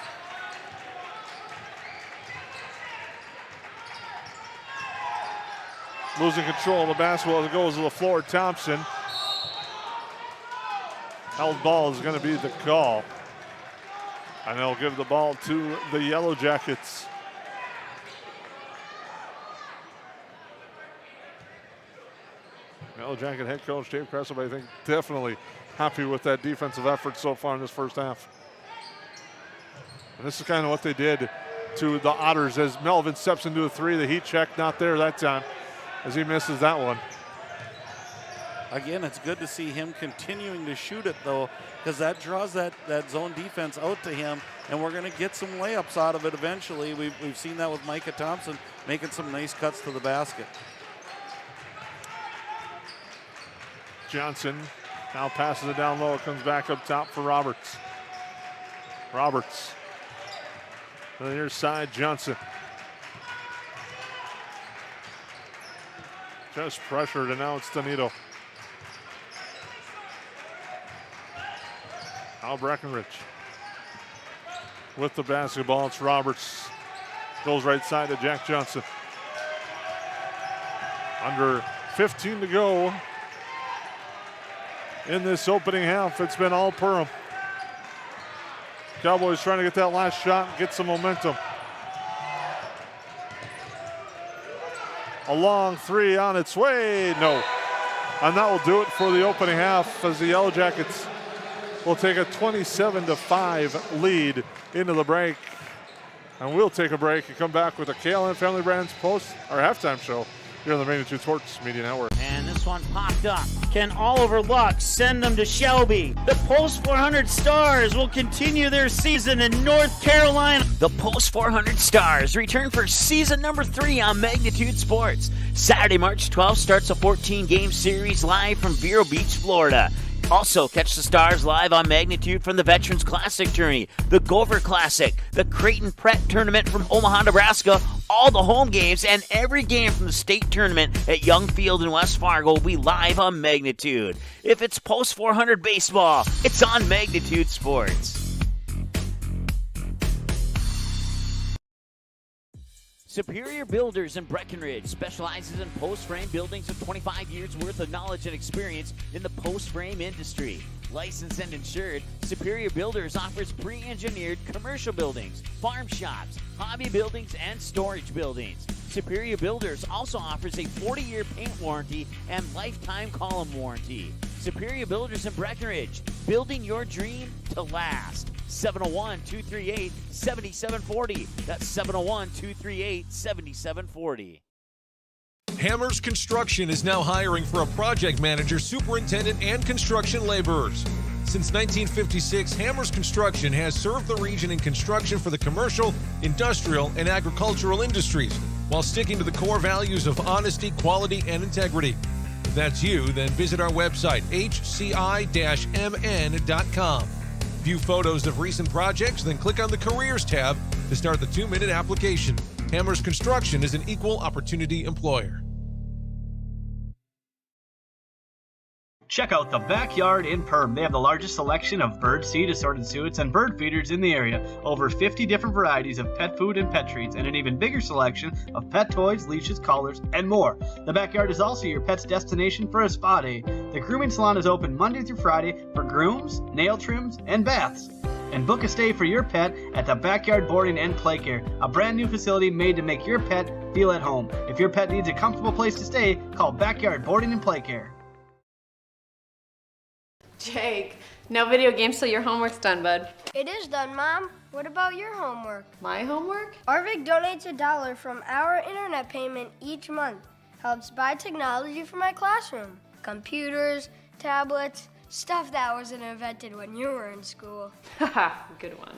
Losing control of the basketball as it goes to the floor. Thompson. Held ball is going to be the call. And they'll give the ball to the Yellowjackets. Yellowjacket head coach Dave Kressa, I think, definitely happy with that defensive effort so far in this first half. And this is kind of what they did to the Otters as Melvin steps into a three. The heat check not there that time as he misses that one. Again, it's good to see him continuing to shoot it, though, because that draws that zone defense out to him, and we're going to get some layups out of it eventually. We've seen that with Micah Thompson making some nice cuts to the basket. Johnson now passes it down low. It comes back up top for Roberts. Roberts. On the near side, Johnson. Just pressured, and now it's Donito. Now Breckenridge with the basketball. It's Roberts. Goes right side to Jack Johnson. Under 15 to go in this opening half. It's been all Perham. Cowboys trying to get that last shot and get some momentum. A long three on its way. No. And that will do it for the opening half as the Yellowjackets will take a 27-5 lead into the break. And we'll take a break and come back with a KLN Family Brands post or halftime show here on the Magnitude Sports Media Network. And this one popped up. Can Oliver Luck send them to Shelby? The Post 400 Stars will continue their season in North Carolina. The Post 400 Stars return for season number 3 on Magnitude Sports. Saturday, March 12th starts a 14-game series live from Vero Beach, Florida. Also, catch the Stars live on Magnitude from the Veterans Classic Tourney, the Gopher Classic, the Creighton Pret Tournament from Omaha, Nebraska, all the home games, and every game from the state tournament at Young Field in West Fargo will be live on Magnitude. If it's Post 400 baseball, it's on Magnitude Sports. Superior Builders in Breckenridge specializes in post-frame buildings with 25 years worth of knowledge and experience in the post-frame industry. Licensed and insured, Superior Builders offers pre-engineered commercial buildings, farm shops, hobby buildings, and storage buildings. Superior Builders also offers a 40-year paint warranty and lifetime column warranty. Superior Builders in Breckenridge, building your dream to last. 701-238-7740. That's 701-238-7740. Hammers Construction is now hiring for a project manager, superintendent, and construction laborers. Since 1956, Hammers Construction has served the region in construction for the commercial, industrial, and agricultural industries, while sticking to the core values of honesty, quality, and integrity. If that's you, then visit our website, hci-mn.com. View photos of recent projects, then click on the Careers tab to start the 2-minute application. Hammers Construction is an equal opportunity employer. Check out the Backyard in Perm. They have the largest selection of bird seed, assorted suets, and bird feeders in the area. Over 50 different varieties of pet food and pet treats, and an even bigger selection of pet toys, leashes, collars, and more. The Backyard is also your pet's destination for a spa day. The grooming salon is open Monday through Friday for grooms, nail trims, and baths. And book a stay for your pet at the Backyard Boarding and Play Care, a brand new facility made to make your pet feel at home. If your pet needs a comfortable place to stay, call Backyard Boarding and Play Care. Jake, no video games till your homework's done, bud. It is done, Mom. What about your homework? My homework? Arvik donates $1 from our internet payment each month. Helps buy technology for my classroom. Computers, tablets, stuff that wasn't invented when you were in school. Haha, good one.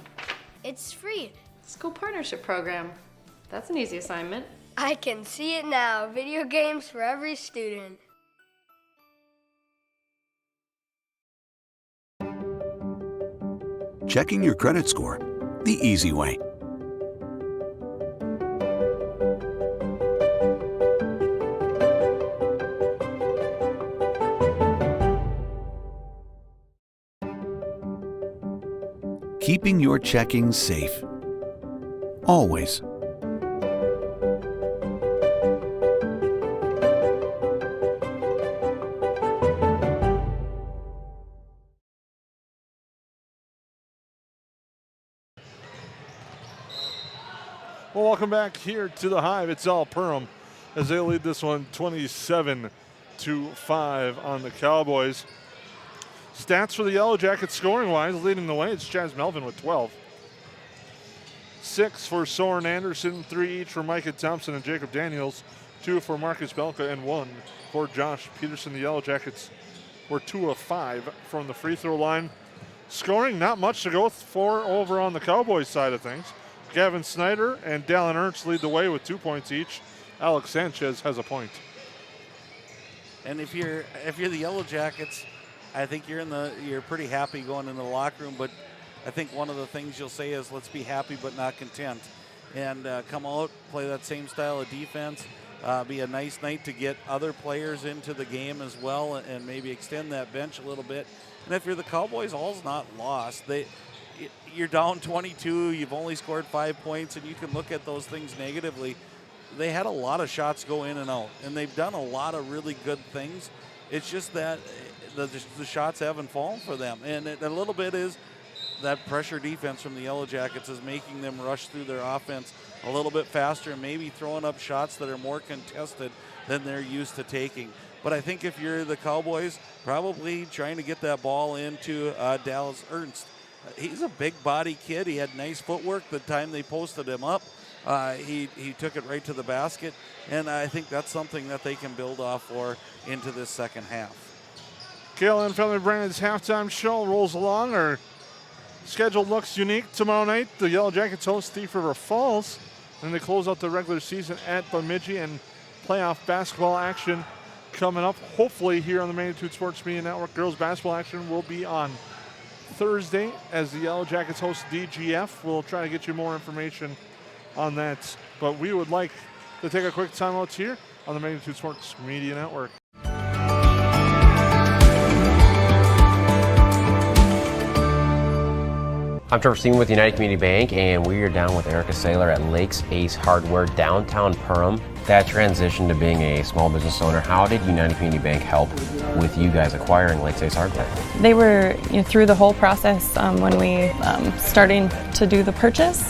It's free. School partnership program. That's an easy assignment. I can see it now. Video games for every student. Checking your credit score the easy way. Keeping your checking safe. Always. Well, welcome back here to the Hive. It's all Perham as they lead this one 27-5 on the Cowboys. Stats for the Yellowjackets scoring-wise, leading the way, it's Chaz Melvin with 12. 6 for Soren Anderson, 3 each for Micah Thompson and Jacob Daniels, 2 for Marcus Belka, and 1 for Josh Peterson. The Yellow Jackets were 2 of 5 from the free throw line. Scoring, not much to go for over on the Cowboys side of things. Gavin Snyder and Dallin Ernst lead the way with 2 points each. Alex Sanchez has a point. And if you're the Yellow Jackets, I think you're pretty happy going into the locker room. But I think one of the things you'll say is, let's be happy but not content, and come out, play that same style of defense. Be a nice night to get other players into the game as well, and maybe extend that bench a little bit. And if you're the Cowboys, all's not lost. You're down 22. You've only scored 5 points, and you can look at those things negatively. They had a lot of shots go in and out, and they've done a lot of really good things. It's just that the shots haven't fallen for them, and a little bit is that pressure defense from the Yellow Jackets is making them rush through their offense a little bit faster and maybe throwing up shots that are more contested than they're used to taking. But I think if you're the Cowboys, probably trying to get that ball into Dallas Ernst. He's a big body kid. He had nice footwork the time they posted him up. He took it right to the basket, and I think that's something that they can build off for into this second half. KLN Family Brandon's halftime show rolls along. Our schedule looks unique. Tomorrow night, the Yellow Jackets host Thief River Falls, and they close out the regular season at Bemidji, and playoff basketball action coming up, hopefully here on the Magnitude Sports Media Network. Girls basketball action will be on Thursday as the Yellow Jackets host DGF. We'll try to get you more information on that, but we would like to take a quick timeout here on the Magnitude Sports Media Network. I'm Trevor Seaman with United Community Bank, and we are down with Erica Saylor at Lakes Ace Hardware, downtown Perham. That transition to being a small business owner, how did United Community Bank help with you guys acquiring Lakes Ace Hardware? They were through the whole process when we starting to do the purchase.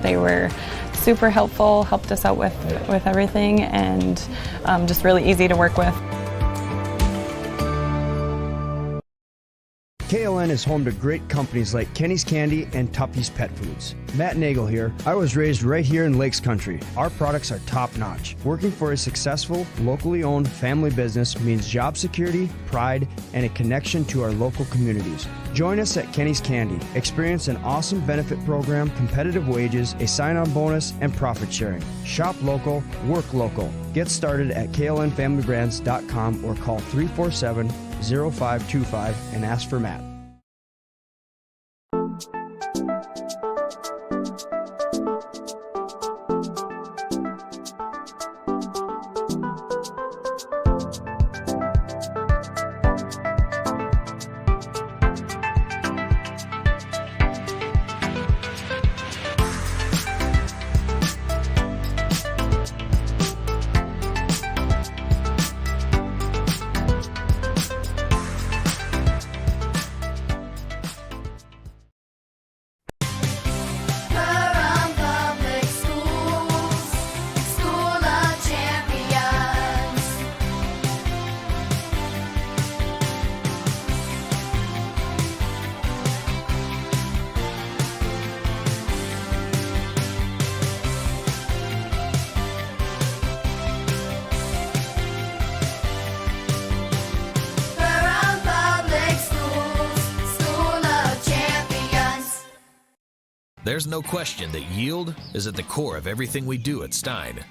They were super helpful, helped us out with everything, and just really easy to work with. KLN is home to great companies like Kenny's Candy and Tuppy's Pet Foods. Matt Nagel here. I was raised right here in Lakes Country. Our products are top-notch. Working for a successful, locally owned family business means job security, pride, and a connection to our local communities. Join us at Kenny's Candy. Experience an awesome benefit program, competitive wages, a sign-on bonus, and profit sharing. Shop local, work local. Get started at klnfamilybrands.com or call 347-0525 and ask for Matt. There's no question that yield is at the core of everything we do at Stein.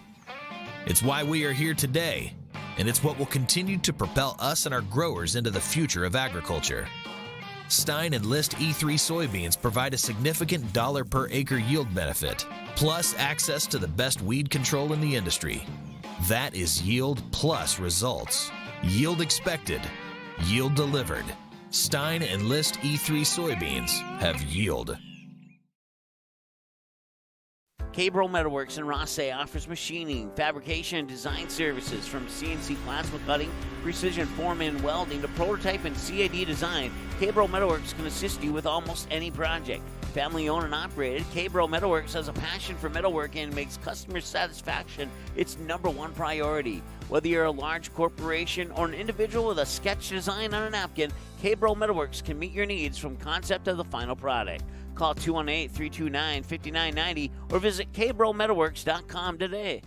It's why we are here today, and it's what will continue to propel us and our growers into the future of agriculture. Stein Enlist E3 soybeans provide a significant dollar per acre yield benefit, plus access to the best weed control in the industry. That is yield plus results. Yield expected, yield delivered. Stein Enlist E3 soybeans have yield. Cabro Metalworks in Rossay offers machining, fabrication, and design services from CNC plasma cutting, precision forming and welding to prototype and CAD design. Cabro Metalworks can assist you with almost any project. Family owned and operated, Cabro Metalworks has a passion for metalworking and makes customer satisfaction its #1 priority. Whether you're a large corporation or an individual with a sketch design on a napkin, Cabro Metalworks can meet your needs from concept to the final product. Call 218-329-5990 or visit kbrometalworks.com today.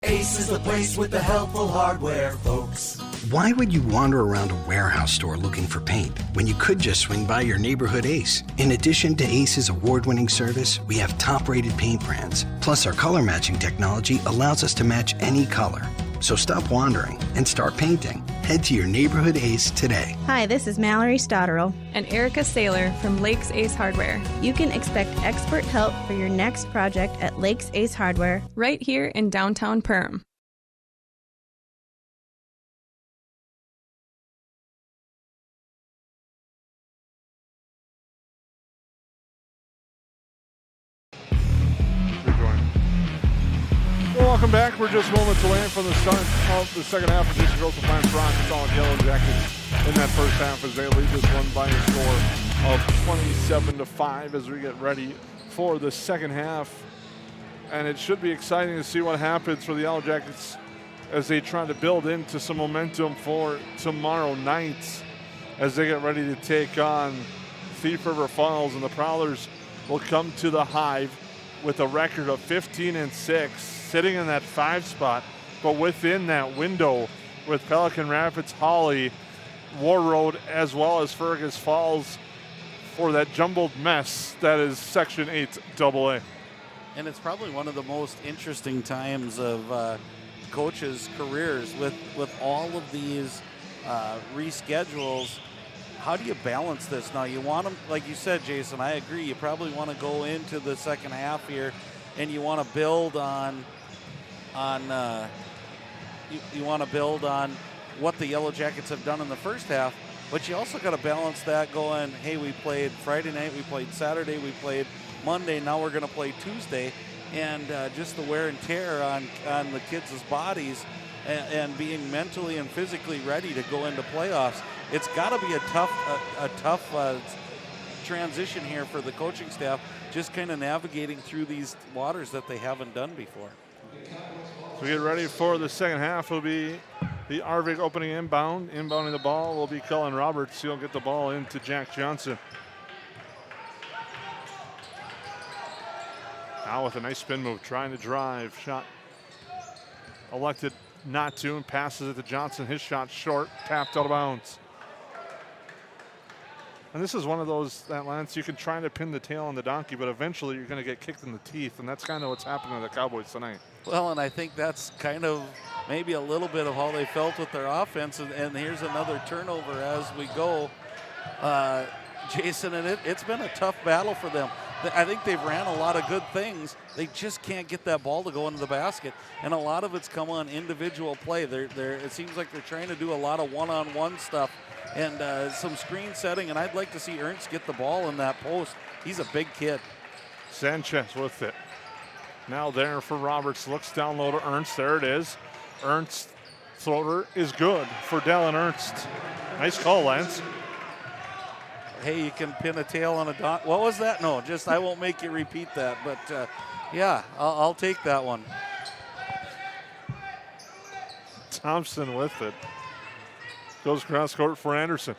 Ace is the place with the helpful hardware, folks. Why would you wander around a warehouse store looking for paint when you could just swing by your neighborhood Ace? In addition to Ace's award-winning service, we have top-rated paint brands. Plus, our color matching technology allows us to match any color. So stop wandering and start painting. Head to your neighborhood Ace today. Hi, this is Mallory Stotterell and Erica Saylor from Lakes Ace Hardware. You can expect expert help for your next project at Lakes Ace Hardware, right here in downtown Perham. Well, welcome back. We're just moments away from the start of the second half of Jason Gross Defiance Bronx. It's all Yellowjackets in that first half as they lead this one by a score of 27-5 as we get ready for the second half. And it should be exciting to see what happens for the Yellowjackets as they try to build into some momentum for tomorrow night as they get ready to take on Thief River Falls. And the Prowlers will come to the Hive with a record of 15-6. Sitting in that 5 spot, but within that window with Pelican Rapids, Holly, War Road, as well as Fergus Falls for that jumbled mess that is Section 8 AA. And it's probably one of the most interesting times of coaches' careers with all of these reschedules. How do you balance this now? You want them, like you said, Jason, I agree. You probably want to go into the second half here and you want to build on you want to build on what the Yellowjackets have done in the first half, but you also got to balance that going, hey, we played Friday night, we played Saturday, we played Monday, now we're going to play Tuesday, and just the wear and tear on the kids' bodies and being mentally and physically ready to go into playoffs. It's got to be a tough transition here for the coaching staff, just kind of navigating through these waters that they haven't done before. So get ready for the second half. It'll be the Arvik opening inbound. Inbounding the ball will be Cullen Roberts. He'll get the ball into Jack Johnson. Now with a nice spin move, trying to drive. Shot elected not to, and passes it to Johnson. His shot short, tapped out of bounds. And this is one of those, that Lance, you can try to pin the tail on the donkey, but eventually you're going to get kicked in the teeth, and that's kind of what's happening to the Cowboys tonight. Well, and I think that's kind of maybe a little bit of how they felt with their offense, and here's another turnover as we go. Jason, and it's been a tough battle for them. I think they've ran a lot of good things. They just can't get that ball to go into the basket, and a lot of it's come on individual play. It seems like they're trying to do a lot of one-on-one stuff and some screen setting, and I'd like to see Ernst get the ball in that post. He's a big kid. Sanchez with it. Now there for Roberts, looks down low to Ernst. There it is. Ernst floater is good for Dallin Ernst. Nice call, Lance. Hey, you can pin a tail on a dot. What was that? No, just I won't make you repeat that. But yeah, I'll take that one. Thompson with it. Goes cross court for Anderson.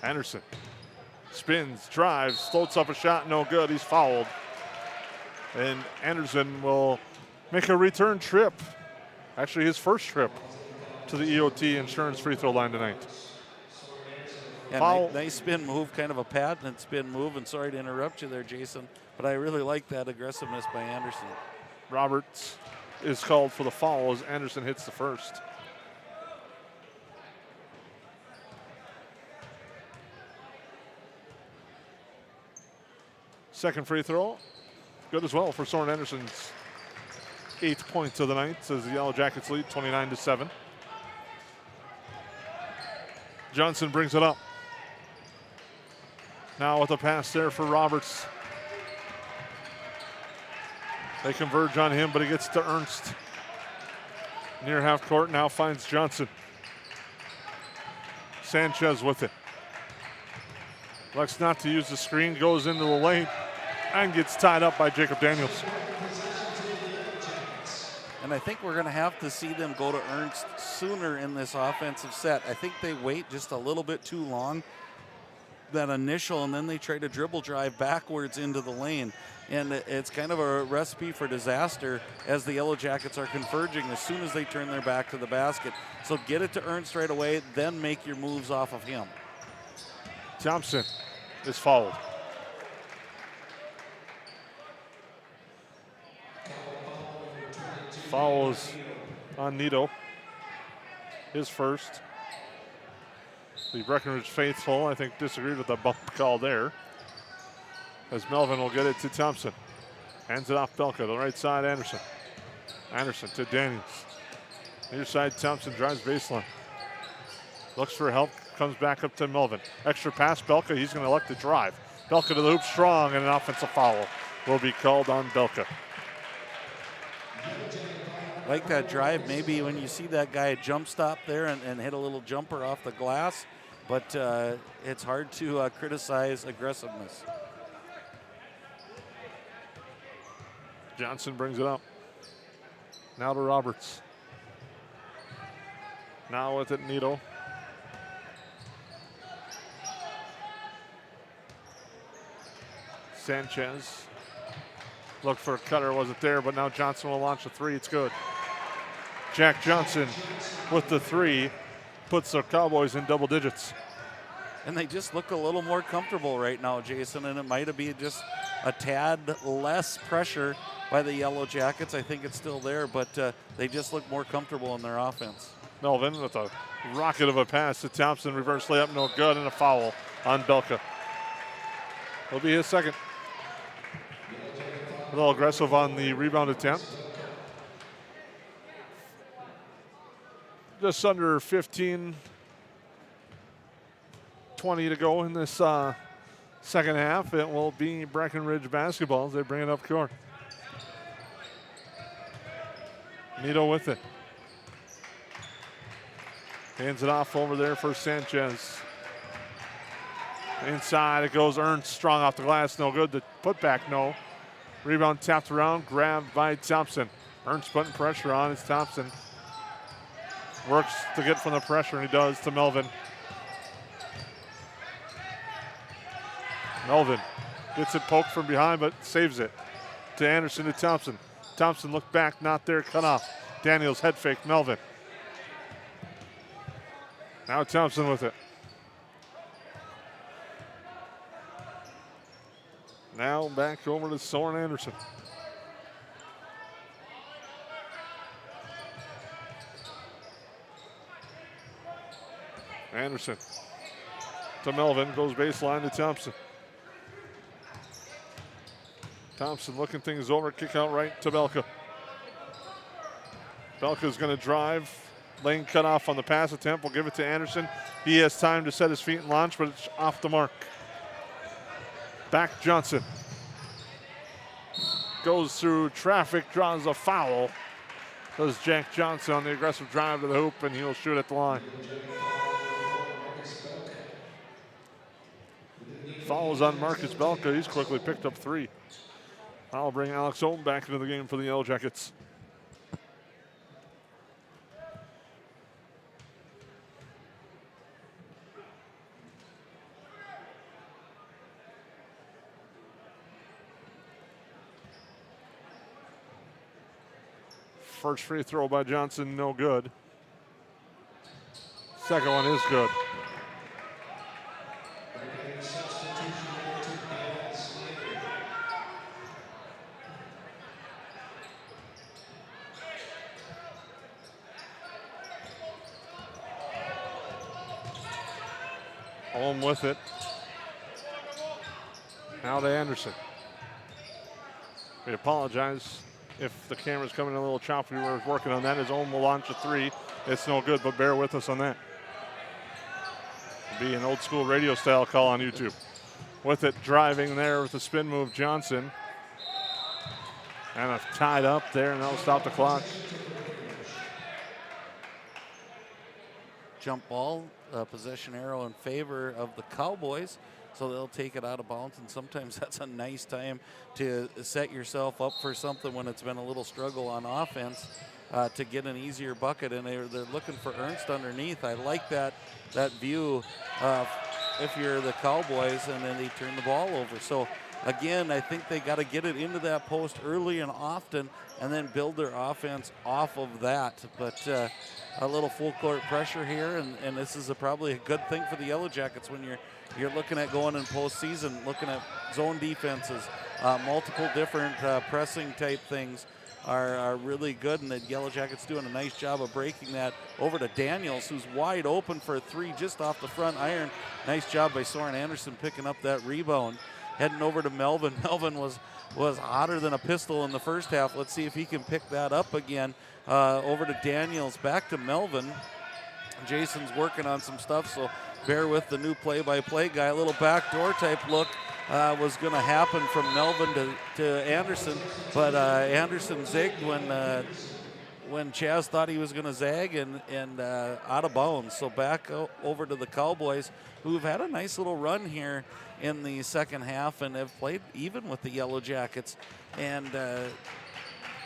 Anderson spins, drives, floats up a shot, no good. He's fouled. And Anderson will make a return trip. Actually, his first trip to the EOT Insurance free throw line tonight. Yeah, nice spin move, kind of a patented spin move. And sorry to interrupt you there, Jason, but I really like that aggressiveness by Anderson. Roberts is called for the foul as Anderson hits the first. Second free throw, good as well for Soren Anderson's 8th points of the night as the Yellowjackets lead 29-7. Johnson brings it up. Now with a pass there for Roberts. They converge on him, but he gets to Ernst. Near half court, now finds Johnson. Sanchez with it. Elects not to use the screen, goes into the lane, and gets tied up by Jacob Daniels. And I think we're going to have to see them go to Ernst sooner in this offensive set. I think they wait just a little bit too long. that initial, and then they try to dribble drive backwards into the lane. And it's kind of a recipe for disaster as the Yellow Jackets are converging as soon as they turn their back to the basket. So get it to Ernst right away, then make your moves off of him. Thompson is fouled. Foul is on Nito. His first. The Breckenridge faithful, I think, disagreed with the bump call there. As Melvin will get it to Thompson. Hands it off Belka to the right side, Anderson. Anderson to Daniels. Near side, Thompson drives baseline. Looks for help, comes back up to Melvin. Extra pass, Belka, he's going to elect to drive. Belka to the hoop, strong, and an offensive foul will be called on Belka. Like that drive, maybe when you see that guy jump stop there and hit a little jumper off the glass, but it's hard to criticize aggressiveness. Johnson brings it up. Now to Roberts. Now with it, Nito. Sanchez. Looked for a cutter, wasn't there, but now Johnson will launch a three. It's good. Jack Johnson with the three puts the Cowboys in double digits. And they just look a little more comfortable right now, Jason, and it might be just a tad less pressure by the Yellow Jackets. I think it's still there, but they just look more comfortable in their offense. Melvin with a rocket of a pass to Thompson. Reverse layup, no good, and a foul on Belka. It'll be his second. A little aggressive on the rebound attempt. Just under 15, 20 to go in this second half. It will be Breckenridge basketball as they bring it up court. Nito with it. Hands it off over there for Sanchez. Inside it goes. Ernst strong off the glass. No good. The putback, no. Rebound tapped around. Grabbed by Thompson. Ernst putting pressure on. It's Thompson. Works to get from the pressure, and he does to Melvin. Melvin gets it poked from behind, but saves it. To Anderson to Thompson. Thompson looked back, not there, cut off. Daniels head fake, Melvin. Now Thompson with it. Now back over to Soren Anderson. Anderson to Melvin, goes baseline to Thompson. Thompson looking things over, kick out right to Belka. Belka's going to drive. Lane cut off on the pass attempt. We'll give it to Anderson. He has time to set his feet and launch, but it's off the mark. Back Johnson. Goes through traffic, draws a foul. Does Jack Johnson on the aggressive drive to the hoop, and he'll shoot at the line. Fouls on Marcus Belka. He's quickly picked up three. I'll bring Alex Ohm back into the game for the Yellowjackets. First free throw by Johnson, no good. Second one is good. Home with it. Now to Anderson. We apologize if the camera's coming in a little choppy. We were working on that. His own will launch a three. It's no good, but bear with us on that. It'll be an old school radio style call on YouTube. With it, driving there with the spin move, Johnson. And tied up there, and that'll stop the clock. Jump ball, possession arrow in favor of the Cowboys. So they'll take it out of bounds, and sometimes that's a nice time to set yourself up for something when it's been a little struggle on offense to get an easier bucket, and they're looking for Ernst underneath. I like that view the Cowboys, and then they turn the ball over. So again, I think they got to get it into that post early and often, and then build their offense off of that. But a little full court pressure here, and this is probably a good thing for the Yellowjackets when you're looking at going in postseason, looking at zone defenses, multiple different pressing type things are really good, and the Yellowjackets doing a nice job of breaking that over to Daniels, who's wide open for a three just off the front iron. Nice job by Soren Anderson picking up that rebound. Heading over to Melvin. Melvin was hotter than a pistol in the first half. Let's see if he can pick that up again. Over to Daniels, back to Melvin. Jason's working on some stuff, so bear with the new play-by-play guy. A little backdoor type look was going to happen from Melvin to Anderson, but Anderson zigged when Chaz thought he was going to zag and out of bounds. So back over to the Cowboys, who've had a nice little run here in the second half and have played even with the Yellowjackets. And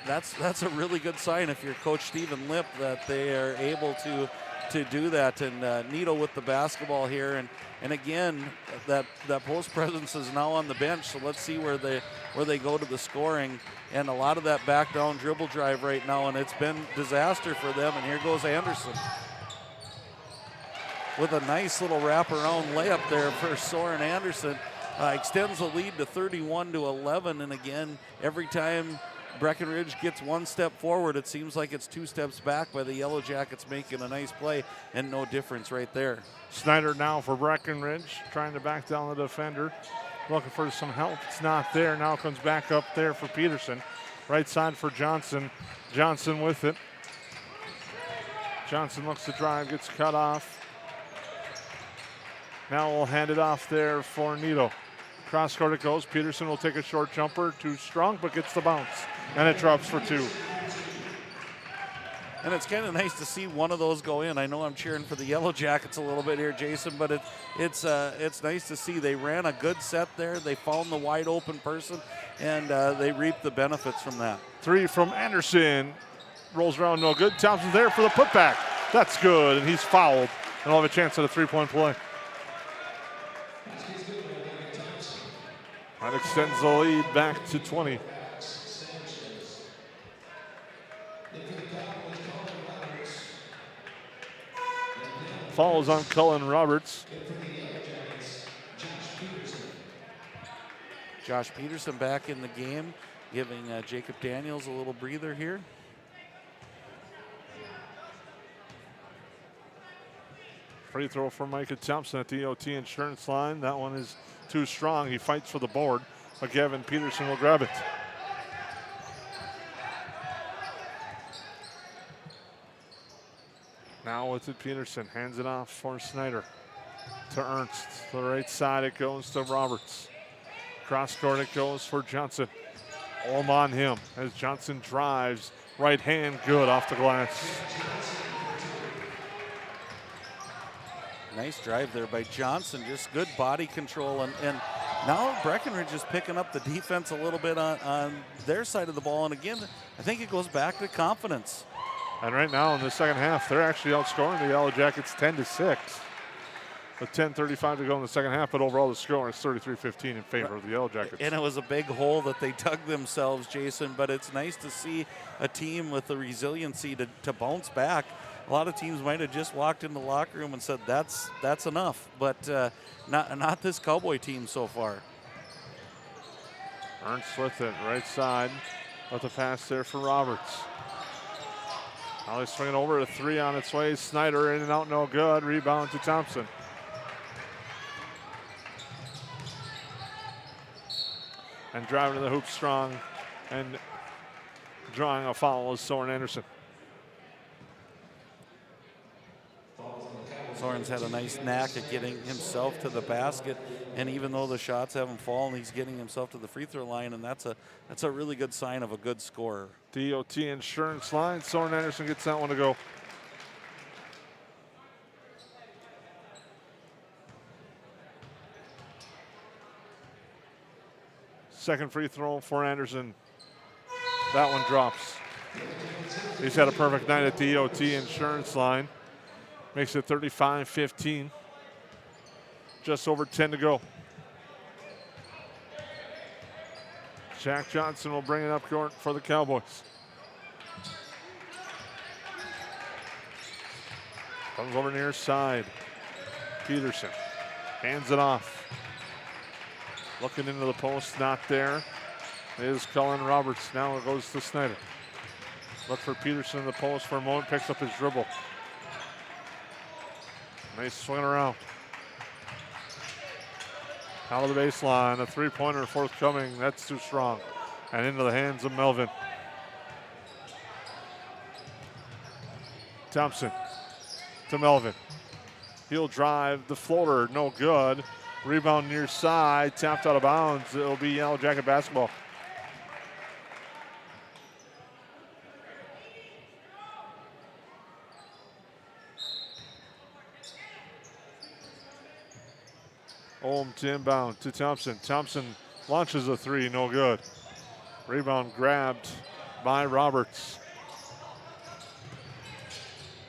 that's a really good sign if you're Coach Stephen Lipp, that they are able to do that. And Nito with the basketball here, and again that post presence is now on the bench, so let's see where they go to the scoring. And a lot of that back down dribble drive right now, and it's been disaster for them. And here goes Anderson with a nice little wraparound layup there for Soren Anderson. Extends the lead to 31-11, and again, every time Breckenridge gets one step forward, it seems like it's two steps back by the Yellowjackets making a nice play, and no difference right there. Snyder now for Breckenridge, trying to back down the defender. Looking for some help. It's not there. Now comes back up there for Peterson. Right side for Johnson. Johnson with it. Johnson looks to drive, gets cut off. Now we'll hand it off there for Nito. Cross court it goes. Peterson will take a short jumper. Too strong, but gets the bounce. And it drops for two. And it's kind of nice to see one of those go in. I know I'm cheering for the Yellowjackets a little bit here, Jason, but it's nice to see. They ran a good set there. They found the wide open person, and they reaped the benefits from that. Three from Anderson. Rolls around, no good. Thompson's there for the putback. That's good, and he's fouled. And he'll have a chance at a three-point play. That extends the lead back to 20. Falls on Cullen Roberts. Josh Peterson back in the game, giving Jacob Daniels a little breather here. Free throw for Micah Thompson at the OT insurance line. That one is too strong. He fights for the board, but Gavin Peterson will grab it. Now with it, Peterson hands it off for Snyder to Ernst. To the right side, it goes to Roberts. Cross court, it goes for Johnson. All on him as Johnson drives. Right hand, good off the glass. Nice drive there by Johnson, just good body control. And now Breckenridge is picking up the defense a little bit on their side of the ball. And again, I think it goes back to confidence. And right now in the second half, they're actually outscoring the Yellowjackets 10-6. With 10:35 to go in the second half, but overall the score is 33-15 in favor of the Yellowjackets. And it was a big hole that they dug themselves, Jason, but it's nice to see a team with the resiliency to bounce back. A lot of teams might have just walked in the locker room and said, that's enough, but not this Cowboy team so far. Ernst with it, right side, with the pass there for Roberts. Now he's swinging over to three on its way. Snyder in and out, no good. Rebound to Thompson. And driving to the hoop strong and drawing a foul is Soren Anderson. Soren's had a nice knack at getting himself to the basket, and even though the shots haven't fallen, he's getting himself to the free throw line, and that's a really good sign of a good scorer. DOT insurance line. Soren Anderson gets that one to go. Second free throw for Anderson. That one drops. He's had a perfect night at DOT insurance line. Makes it 35-15. Just over 10 to go. Jack Johnson will bring it up court for the Cowboys. Comes over near side. Peterson hands it off. Looking into the post, not there. Is Cullen Roberts. Now it goes to Snyder. Look for Peterson in the post for a moment, picks up his dribble. Nice swing around. Out of the baseline, a three-pointer forthcoming. That's too strong. And into the hands of Melvin. Thompson to Melvin. He'll drive the floater, no good. Rebound near side, tapped out of bounds. It'll be Yellow Jacket basketball. Olm to inbound to Thompson. Thompson launches a three, no good. Rebound grabbed by Roberts.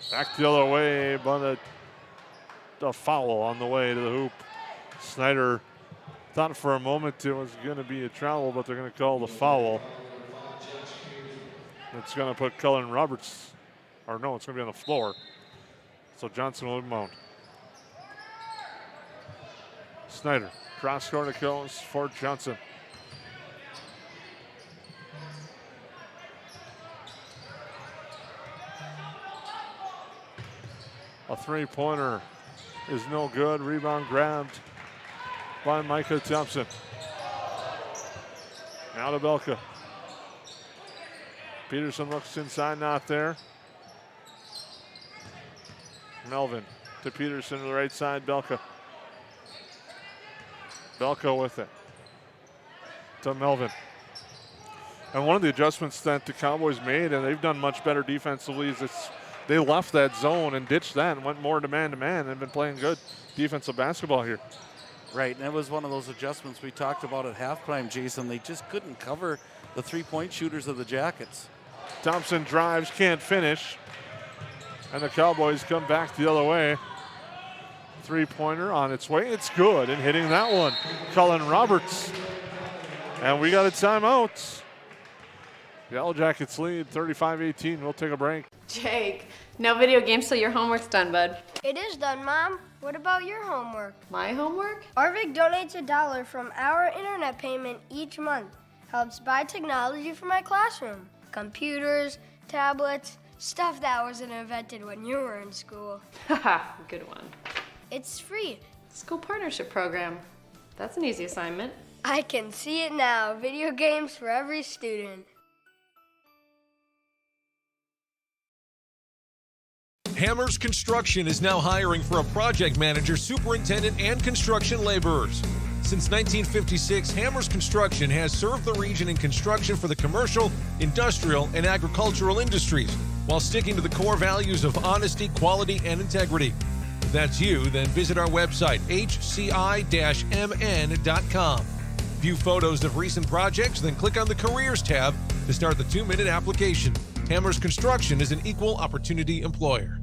Back the other way, but a foul on the way to the hoop. Snyder thought for a moment it was going to be a travel, but they're going to call the foul. It's going to put Cullen Roberts, or no, it's going to be on the floor. So Johnson will inbound. Snyder, cross court it goes for Johnson. A three-pointer is no good. Rebound grabbed by Micah Thompson. Now to Belka. Peterson looks inside, not there. Melvin to Peterson to the right side, Belka. Belka with it to Melvin. And one of the adjustments that the Cowboys made, and they've done much better defensively, is they left that zone and ditched that and went more to man. They've been playing good defensive basketball here. Right, and that was one of those adjustments we talked about at halftime, Jason. They just couldn't cover the three-point shooters of the Jackets. Thompson drives, can't finish. And the Cowboys come back the other way. Three-pointer on its way. It's good, and hitting that one, Cullen Roberts. And we got a timeout. Yellow Jackets lead 35-18. We'll take a break. Jake, no video games till your homework's done, bud. It is done, Mom. What about your homework? My homework? Arvik donates $1 from our internet payment each month. Helps buy technology for my classroom. Computers, tablets, stuff that wasn't invented when you were in school. Haha, good one. It's free. School partnership program. That's an easy assignment. I can see it now. Video games for every student. Hammers Construction is now hiring for a project manager, superintendent, and construction laborers. Since 1956, Hammers Construction has served the region in construction for the commercial, industrial, and agricultural industries, while sticking to the core values of honesty, quality, and integrity. If that's you, then visit our website, hci-mn.com. View photos of recent projects, then click on the Careers tab to start the 2-minute application. Hammers Construction is an equal opportunity employer.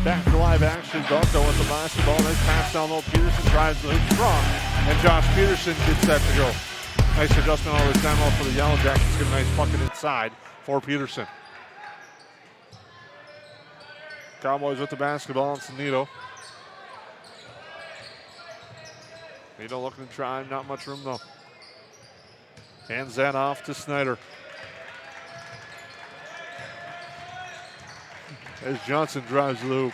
Back to live action. Belka with the basketball. Nice pass down low. Peterson drives the hoop strong. And Josh Peterson gets set to go. Nice adjustment all the time off for the Yellow Jackets. Get a nice bucket inside for Peterson. Cowboys with the basketball. It's Nito. Nito looking to try. Not much room though. Hands that off to Snyder. As Johnson drives the loop.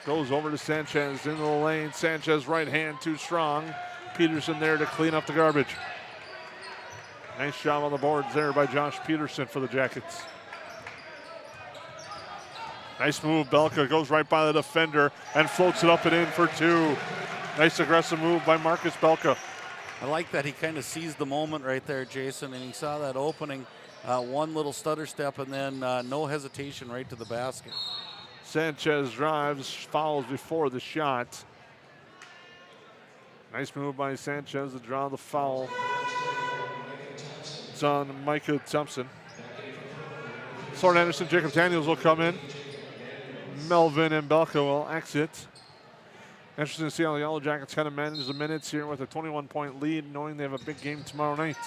Goes over to Sanchez into the lane. Sanchez right hand too strong. Peterson there to clean up the garbage. Nice job on the boards there by Josh Peterson for the Jackets. Nice move. Belka goes right by the defender and floats it up and in for two. Nice aggressive move by Marcus Belka. I like that he kind of seized the moment right there, Jason, and he saw that opening. One little stutter step and then no hesitation right to the basket. Sanchez drives, fouls before the shot. Nice move by Sanchez to draw the foul. It's on Micah Thompson. Soren Anderson, Jacob Daniels will come in. Melvin and Belka will exit. Interesting to see how the Yellowjackets kind of manage the minutes here with a 21-point lead, knowing they have a big game tomorrow night.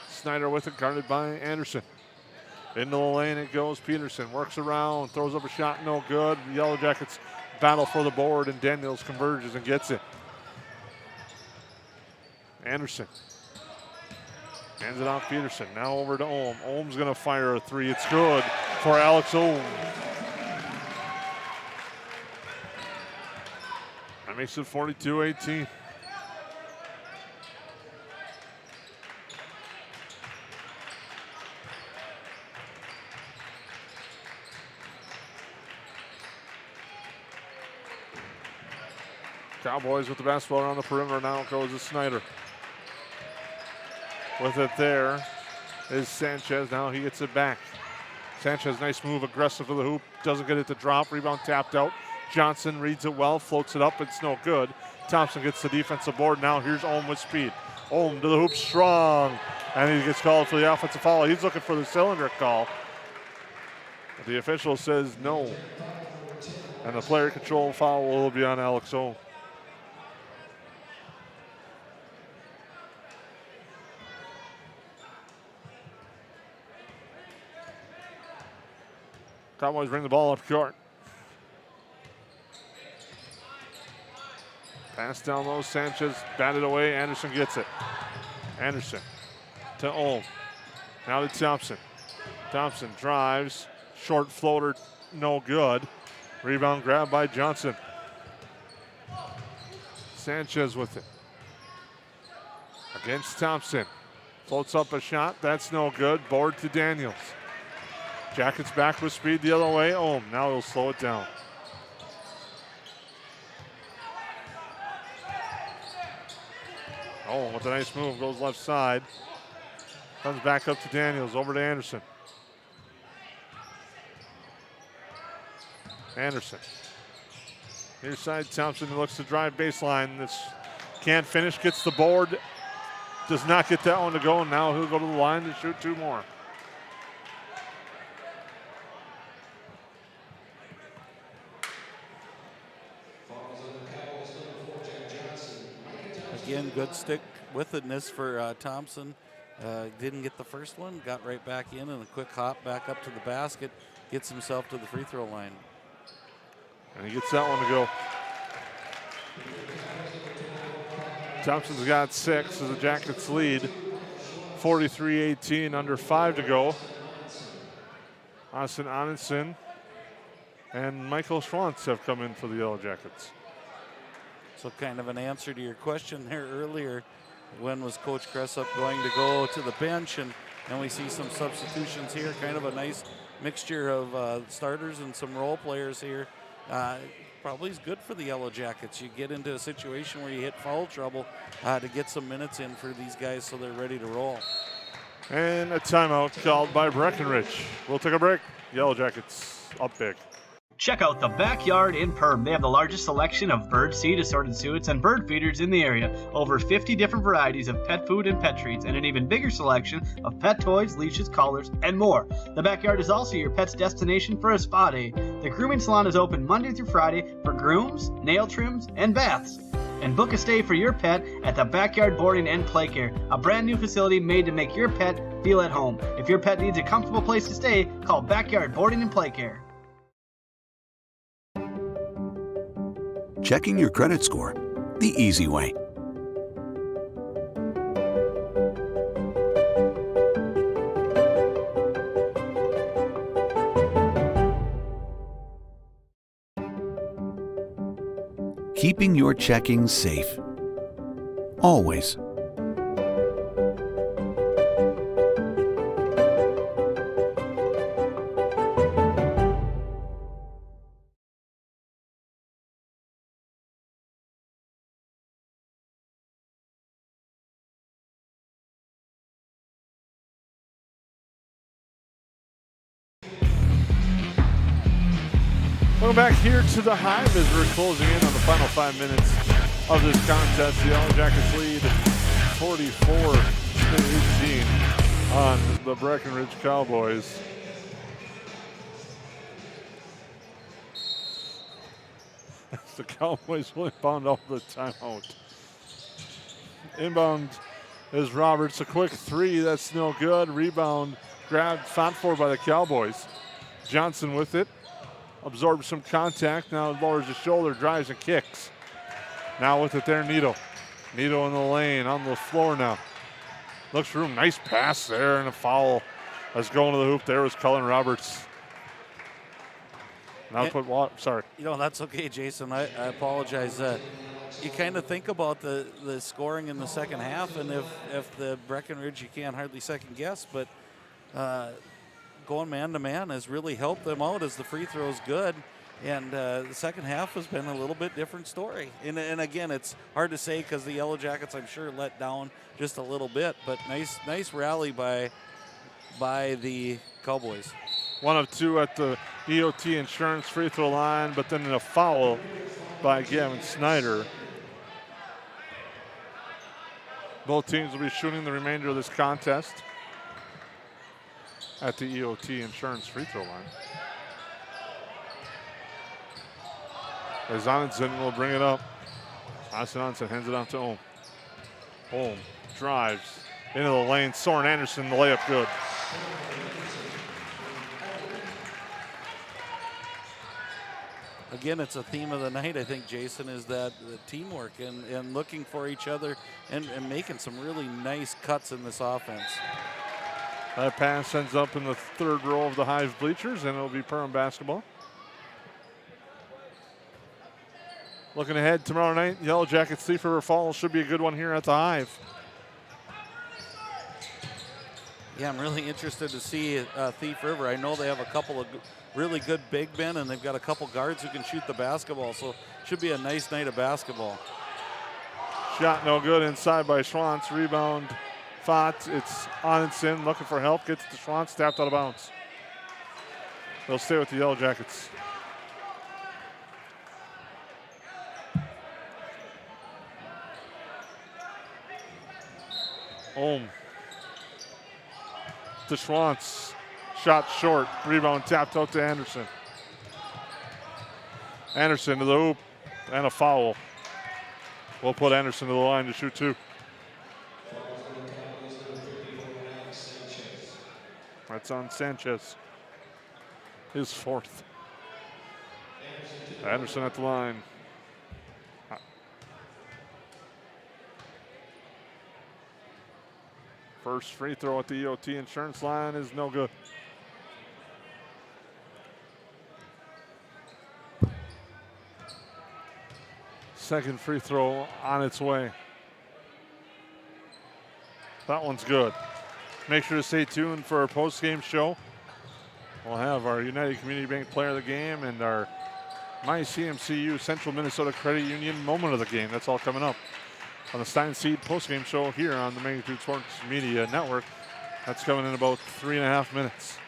Snyder with it, guarded by Anderson. Into the lane it goes. Peterson works around, throws up a shot, no good. The Yellowjackets battle for the board, and Daniels converges and gets it. Anderson hands it off Peterson. Now over to Ohm. Ohm's going to fire a three. It's good for Alex Ohm. That makes it 42-18. Cowboys with the basketball around the perimeter. Now it goes to Snyder. With it there is Sanchez. Now he gets it back. Sanchez, nice move, aggressive to the hoop. Doesn't get it to drop. Rebound tapped out. Johnson reads it well, floats it up. It's no good. Thompson gets the defensive board. Now here's Ohm with speed. Ohm to the hoop, strong. And he gets called for the offensive foul. He's looking for the cylinder call. But the official says no. And the player control foul will be on Alex Ohm. Cowboys bring the ball up court. Pass down low, Sanchez batted away, Anderson gets it. Anderson to Ohm. Now to Thompson. Thompson drives, short floater, no good. Rebound grab by Johnson. Sanchez with it. Against Thompson. Floats up a shot, that's no good. Board to Daniels. Jackets back with speed the other way. Ohm, now he'll slow it down. Ohm with a nice move, goes left side. Comes back up to Daniels, over to Anderson. Anderson. Near side, Thompson looks to drive baseline. This can't finish, gets the board. Does not get that one to go, and now he'll go to the line to shoot two more. Again, good stick with itness for Thompson. Didn't get the first one, got right back in, and a quick hop back up to the basket, gets himself to the free throw line. And he gets that one to go. Thompson's got 6 as the Jackets lead. 43-18, under 5 to go. Austin Onenson and Michael Schwantz have come in for the Yellowjackets. So kind of an answer to your question there earlier, when was Coach Cressup going to go to the bench, and we see some substitutions here, kind of a nice mixture of starters and some role players here. Probably is good for the Yellowjackets. You get into a situation where you hit foul trouble to get some minutes in for these guys so they're ready to roll. And a timeout called by Breckenridge. We'll take a break. Yellowjackets up big. Check out the Backyard in Perham. They have the largest selection of bird seed, assorted suets, and bird feeders in the area. Over 50 different varieties of pet food and pet treats, and an even bigger selection of pet toys, leashes, collars, and more. The Backyard is also your pet's destination for a spa day. The grooming salon is open Monday through Friday for grooms, nail trims, and baths. And book a stay for your pet at the Backyard Boarding and Play Care, a brand new facility made to make your pet feel at home. If your pet needs a comfortable place to stay, call Backyard Boarding and Play Care. Checking your credit score the easy way. Keeping your checking safe. Always. Welcome back here to the Hive as we're closing in on the final 5 minutes of this contest. The Yellowjackets lead 44-18. on the Breckenridge Cowboys. The Cowboys will inbound off the timeout. Inbound is Roberts. A quick three. That's no good. Rebound grabbed, fought for by the Cowboys. Johnson with it. Absorbs some contact. Now lowers his shoulder, drives and kicks. Now with it there, Needle. Needle in the lane, on the floor now. Looks for room. Nice pass there and a foul. That's going to the hoop. There was Cullen Roberts. Now put water. Sorry. You know, that's okay, Jason. I apologize. You kind of think about the scoring in the second half, and if the Breckenridge, you can't hardly second guess, but going man-to-man has really helped them out as the free throw's good. And the second half has been a little bit different story. And again, it's hard to say because the Yellowjackets, I'm sure, let down just a little bit. But nice rally by the Cowboys. 1 of 2 at the EOT Insurance free throw line, but then a foul by Gavin Snyder. Both teams will be shooting the remainder of this contest at the EOT Insurance free throw line. Zonenson will bring it up. Zonenson hands it off to Ohm. Ohm drives into the lane. Soren Anderson, the layup good. Again, it's a theme of the night, I think, Jason, is that the teamwork and looking for each other and making some really nice cuts in this offense. That pass ends up in the third row of the Hive bleachers, and it'll be Perham basketball. Looking ahead tomorrow night, Yellowjackets Thief River Falls should be a good one here at the Hive. Yeah, I'm really interested to see Thief River. I know they have a couple of really good big men, and they've got a couple guards who can shoot the basketball, so should be a nice night of basketball. Shot no good inside by Schwantz. Rebound fought. It's Onenson looking for help. Gets to Schwantz, tapped out of bounds. They'll stay with the Yellowjackets. Ohm to Schwantz. Shot short. Rebound tapped out to Anderson. Anderson to the hoop and a foul. We'll put Anderson to the line to shoot 2. That's on Sanchez. His 4th. Anderson at the line. First free throw at the EOT Insurance line is no good. Second free throw on its way. That one's good. Make sure to stay tuned for our post-game show. We'll have our United Community Bank Player of the Game and our MyCMCU Central Minnesota Credit Union Moment of the Game. That's all coming up on the Stein Seed post-game show here on the Magnitude Sports Media Network. That's coming in about 3.5 minutes.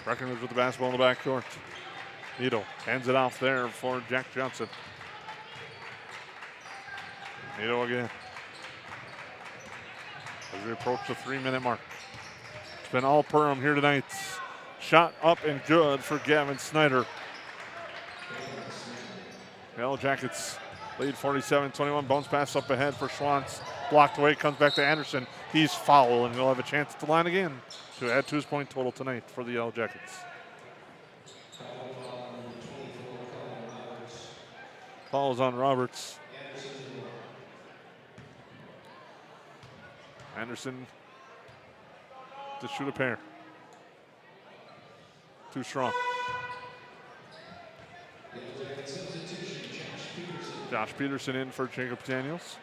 Breckenridge with the basketball in the backcourt. Needle hands it off there for Jack Johnson. Needle again. As we approach the 3-minute mark. It's been all Perham here tonight. Shot up and good for Gavin Snyder. Yellowjackets lead 47-21. Bounce pass up ahead for Schwantz. Blocked away, comes back to Anderson. He's fouled, and he'll have a chance at the line again to add to his point total tonight for the Yellowjackets. Foul's on Roberts. Anderson to shoot a pair. Too strong. Josh Peterson in for Jacob Daniels.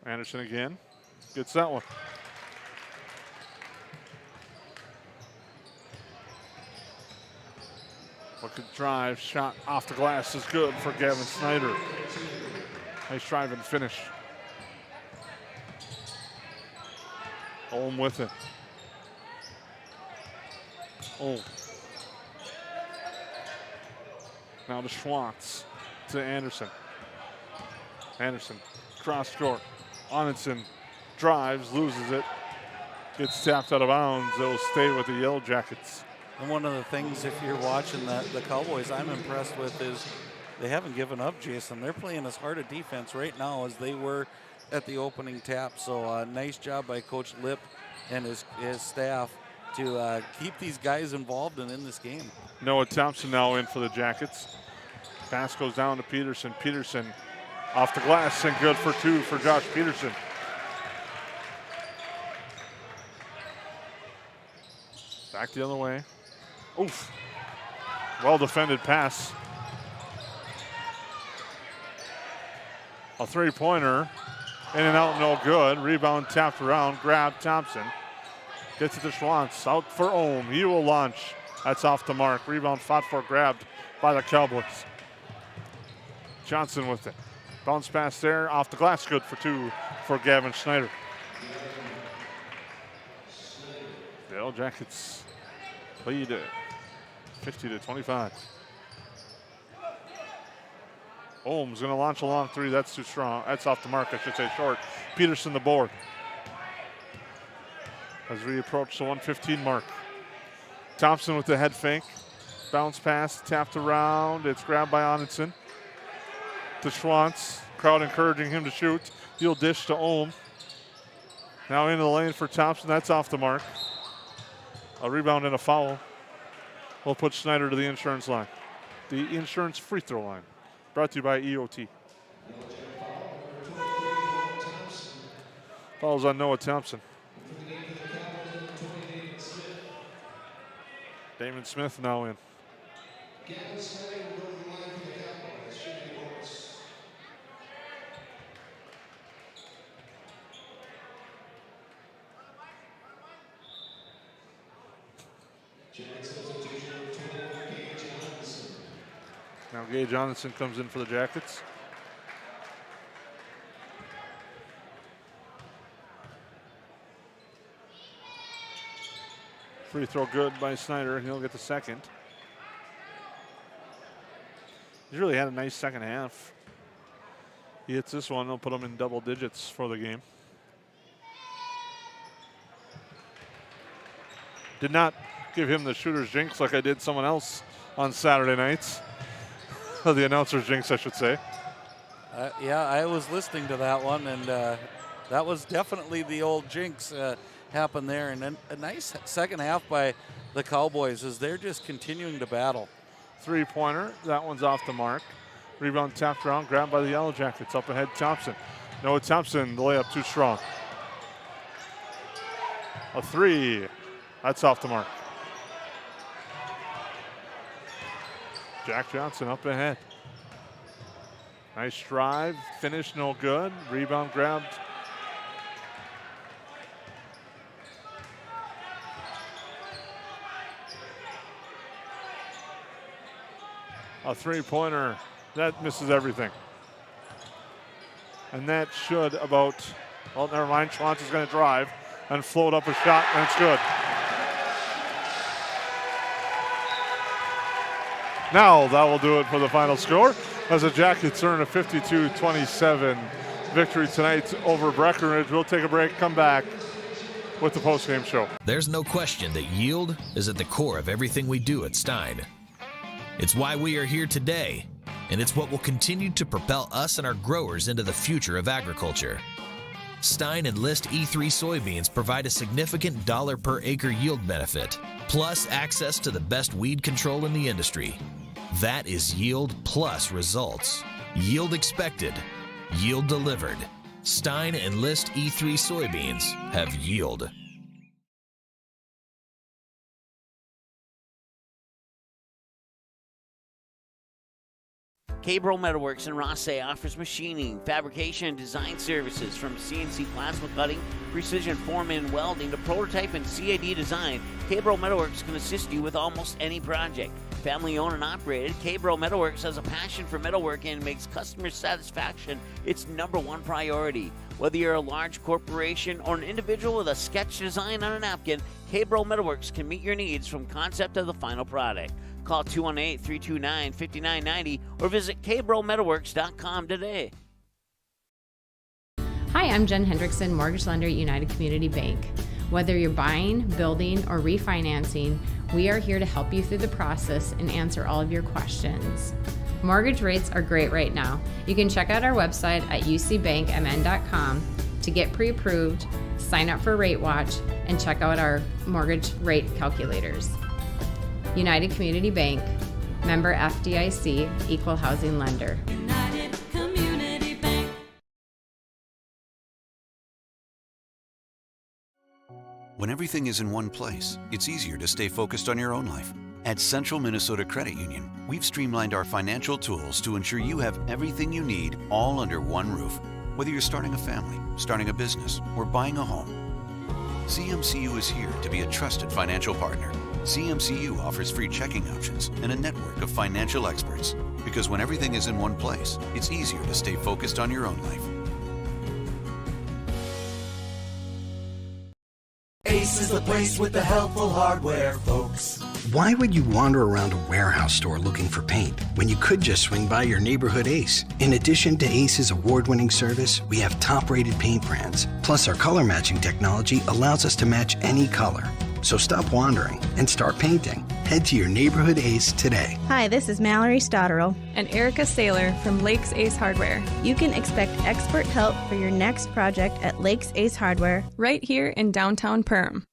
Anderson again. Gets that one. Look at drive. Shot off the glass is good for Gavin Snyder. Nice drive and finish. Ohm with it. Oh, Now to Schwantz, to Anderson. Anderson, cross court. Onenson drives, loses it. Gets tapped out of bounds. It'll stay with the Yellowjackets. And one of the things, if you're watching the Cowboys, I'm impressed with is they haven't given up, Jason. They're playing as hard a defense right now as they were at the opening tap. So nice job by Coach Lip and his staff to keep these guys involved and in this game. Noah Thompson now in for the Jackets. Pass goes down to Peterson. Peterson off the glass and good for 2 for Josh Peterson. Back the other way. Oof. Well defended pass. A 3-pointer. In and out, no good. Rebound tapped around. Grab Thompson. Gets it to Schwantz. Out for Ohm. He will launch. That's off the mark. Rebound fought for, grabbed by the Cowboys. Johnson with it. Bounce pass there. Off the glass. Good for 2 for Gavin Schneider. The Yellowjackets lead 50-25. Ohm's going to launch a long 3. That's too strong. That's off the mark, I should say, short. Peterson the board. As we approach the 1:15 mark. Thompson with the head fake. Bounce pass, tapped around. It's grabbed by Onenson. To Schwantz. Crowd encouraging him to shoot. He'll dish to Ohm. Now into the lane for Thompson. That's off the mark. A rebound and a foul. We'll put Schneider to the insurance line. The insurance free throw line. Brought to you by EOT. Fouls on Noah Thompson. Damon Smith now in. Now Gage Onenson comes in for the Jackets. Free throw good by Snyder. He'll get the second. He's really had a nice second half. He hits this one, they'll put him in double digits for the game. Did not give him the shooter's jinx like I did someone else on Saturday nights. The announcer's jinx, I should say. Yeah, I was listening to that one, and that was definitely the old jinx happened there. And then a nice second half by the Cowboys as they're just continuing to battle. 3-pointer, that one's off the mark. Rebound tapped around, grabbed by the Yellowjackets. Up ahead, Thompson. Noah Thompson, the layup too strong. A 3, that's off the mark. Jack Johnson up ahead. Nice drive, finish no good. Rebound grabbed. A 3-pointer, that misses everything. And that should about, well, never mind. Schwantz is going to drive and float up a shot, and it's good. Now that will do it for the final score as the Jackets earn a 52-27 victory tonight over Breckenridge. We'll take a break, come back with the postgame show. There's no question that yield is at the core of everything we do at Stein. It's why we are here today, and it's what will continue to propel us and our growers into the future of agriculture. Stein Enlist E3 soybeans provide a significant dollar per acre yield benefit, plus access to the best weed control in the industry. That is yield plus results. Yield expected, yield delivered. Stein Enlist E3 soybeans have yield. Cabro Metalworks in Rossay offers machining, fabrication, and design services from CNC plasma cutting, precision forming and welding to prototype and CAD design. Cabro Metalworks can assist you with almost any project. Family owned and operated, Cabro Metalworks has a passion for metalworking and makes customer satisfaction its #1 priority. Whether you're a large corporation or an individual with a sketch design on a napkin, Cabro Metalworks can meet your needs from concept to the final product. Call 218-329-5990 or visit kbrometalworks.com today. Hi, I'm Jen Hendrickson, mortgage lender at United Community Bank. Whether you're buying, building, or refinancing, we are here to help you through the process and answer all of your questions. Mortgage rates are great right now. You can check out our website at ucbankmn.com to get pre-approved, sign up for Rate Watch, and check out our mortgage rate calculators. United Community Bank, member FDIC, equal housing lender. When everything is in one place, it's easier to stay focused on your own life. At Central Minnesota Credit Union, we've streamlined our financial tools to ensure you have everything you need all under one roof. Whether you're starting a family, starting a business, or buying a home, CMCU is here to be a trusted financial partner. CMCU offers free checking options and a network of financial experts. Because when everything is in one place, it's easier to stay focused on your own life. Ace is the place with the helpful hardware, folks. Why would you wander around a warehouse store looking for paint when you could just swing by your neighborhood Ace? In addition to Ace's award-winning service, we have top-rated paint brands. Plus, our color matching technology allows us to match any color. So stop wandering and start painting. Head to your neighborhood Ace today. Hi, this is Mallory Stotterell and Erica Saylor from Lakes Ace Hardware. You can expect expert help for your next project at Lakes Ace Hardware, right here in downtown Perham.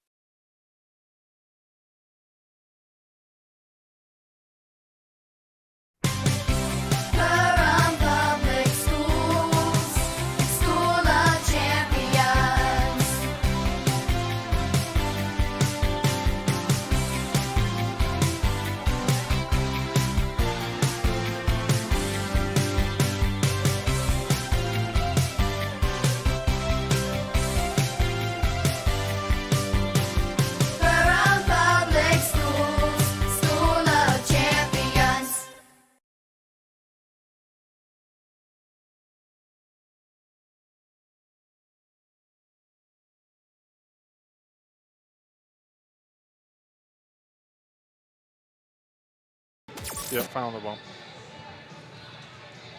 Yep, found the ball.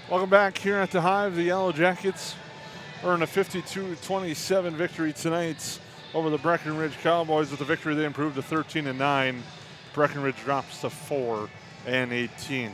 Welcome back here at the Hive. The Yellowjackets earn a 52-27 victory tonight over the Breckenridge Cowboys. With the victory, they improved to 13-9. Breckenridge drops to 4-18.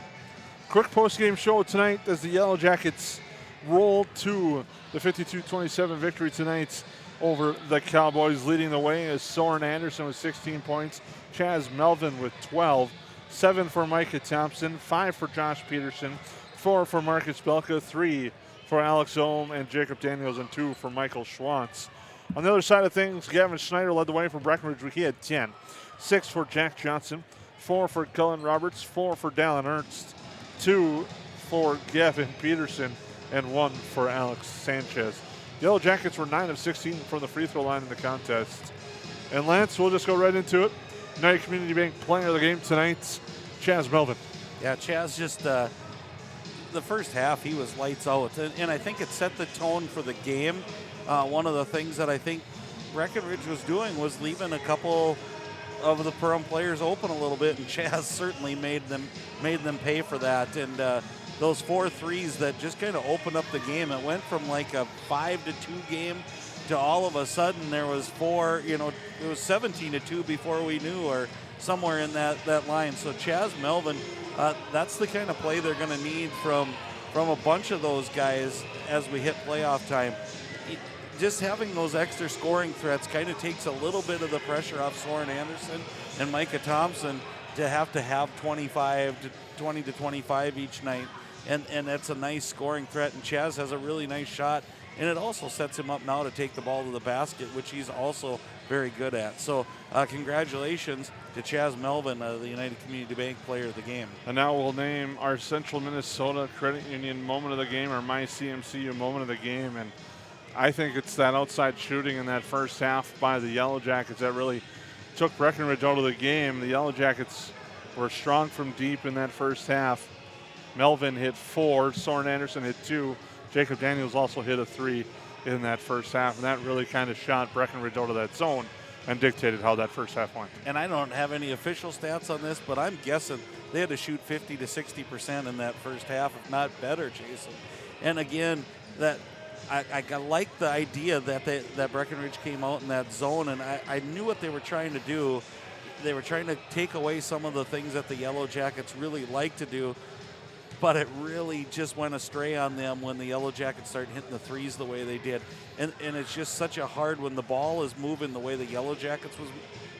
Quick post-game show tonight as the Yellowjackets roll to the 52-27 victory tonight over the Cowboys. Leading the way is Soren Anderson with 16 points, Chaz Melvin with 12, 7 for Micah Thompson, 5 for Josh Peterson, 4 for Marcus Belka, 3 for Alex Ohm and Jacob Daniels, and 2 for Michael Schwantz. On the other side of things, Gavin Schneider led the way for Breckenridge. He had 10. 6 for Jack Johnson, 4 for Cullen Roberts, 4 for Dallin Ernst, 2 for Gavin Peterson, and 1 for Alex Sanchez. The Yellow Jackets were 9 of 16 from the free throw line in the contest. And Lance, we'll just go right into it. United Community Bank player of the game tonight, Chaz Melvin. Yeah, Chaz just, the first half, he was lights out. And I think it set the tone for the game. One of the things that I think Breckenridge was doing was leaving a couple of the Perham players open a little bit, and Chaz certainly made them pay for that. And those 4 threes that just kind of opened up the game. It went from like a 5-2 game to all of a sudden there was 4, it was 17-2 before we knew, or somewhere in that line. So Chaz Melvin, that's the kind of play they're going to need from a bunch of those guys as we hit playoff time. Just having those extra scoring threats kind of takes a little bit of the pressure off Soren Anderson and Micah Thompson to have 20 to 25 each night. And that's a nice scoring threat. And Chaz has a really nice shot. And it also sets him up now to take the ball to the basket, which he's also very good at. So congratulations to Chaz Melvin, the United Community Bank player of the game. And now we'll name our Central Minnesota Credit Union moment of the game, or my CMCU moment of the game. And I think it's that outside shooting in that first half by the Yellowjackets that really took Breckenridge out of the game. The Yellowjackets were strong from deep in that first half. Melvin hit 4, Soren Anderson hit 2, Jacob Daniels also hit a 3 in that first half, and that really kind of shot Breckenridge out of that zone. and dictated how that first half went. And I don't have any official stats on this, but I'm guessing they had to shoot 50 to 60% in that first half, if not better, Jason. And again, that I like the idea that Breckenridge came out in that zone, and I knew what they were trying to do. They were trying to take away some of the things that the Yellowjackets really like to do, but it really just went astray on them when the Yellowjackets started hitting the threes the way they did. And it's just such a hard, when the ball is moving the way the Yellowjackets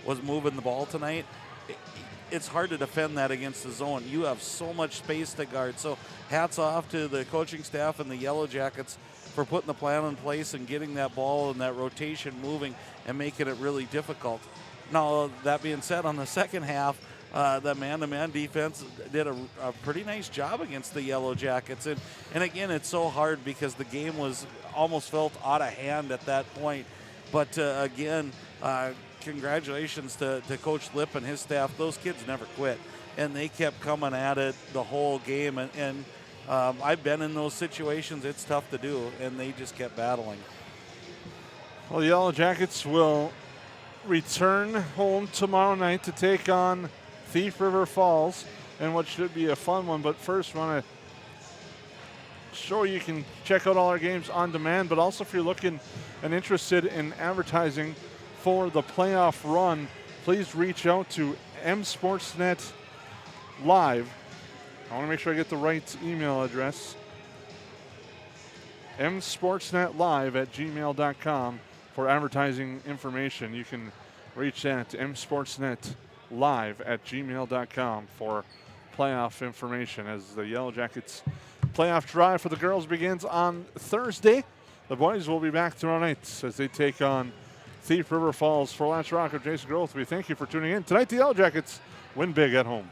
was moving the ball tonight, it's hard to defend that against the zone. You have so much space to guard. So hats off to the coaching staff and the Yellowjackets for putting the plan in place and getting that ball and that rotation moving and making it really difficult. Now, that being said, on the second half, the man-to-man defense did a pretty nice job against the Yellowjackets. And again, it's so hard because the game was almost felt out of hand at that point. But again, congratulations to Coach Lip and his staff. Those kids never quit, and they kept coming at it the whole game. And I've been in those situations. It's tough to do, and they just kept battling. Well, the Yellowjackets will return home tomorrow night to take on Thief River Falls and what should be a fun one. But first, want to show you can check out all our games on demand, but also if you're looking and interested in advertising for the playoff run, please reach out to msportsnet live. I want to make sure I get the right email address. msportsnetlive@gmail.com for advertising information. You can reach that to msportsnetlive@gmail.com for playoff information as the Yellowjackets playoff drive for the girls begins on Thursday. The boys will be back tomorrow night as they take on Thief River Falls. For Lance Rocker, Jason Groth, we thank you for tuning in. Tonight, the Yellowjackets win big at home.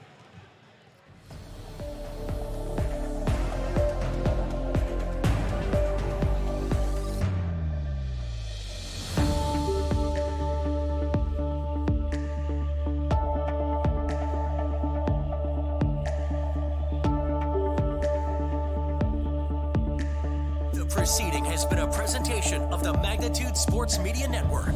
Proceeding has been a presentation of the Magnitude Sports Media Network.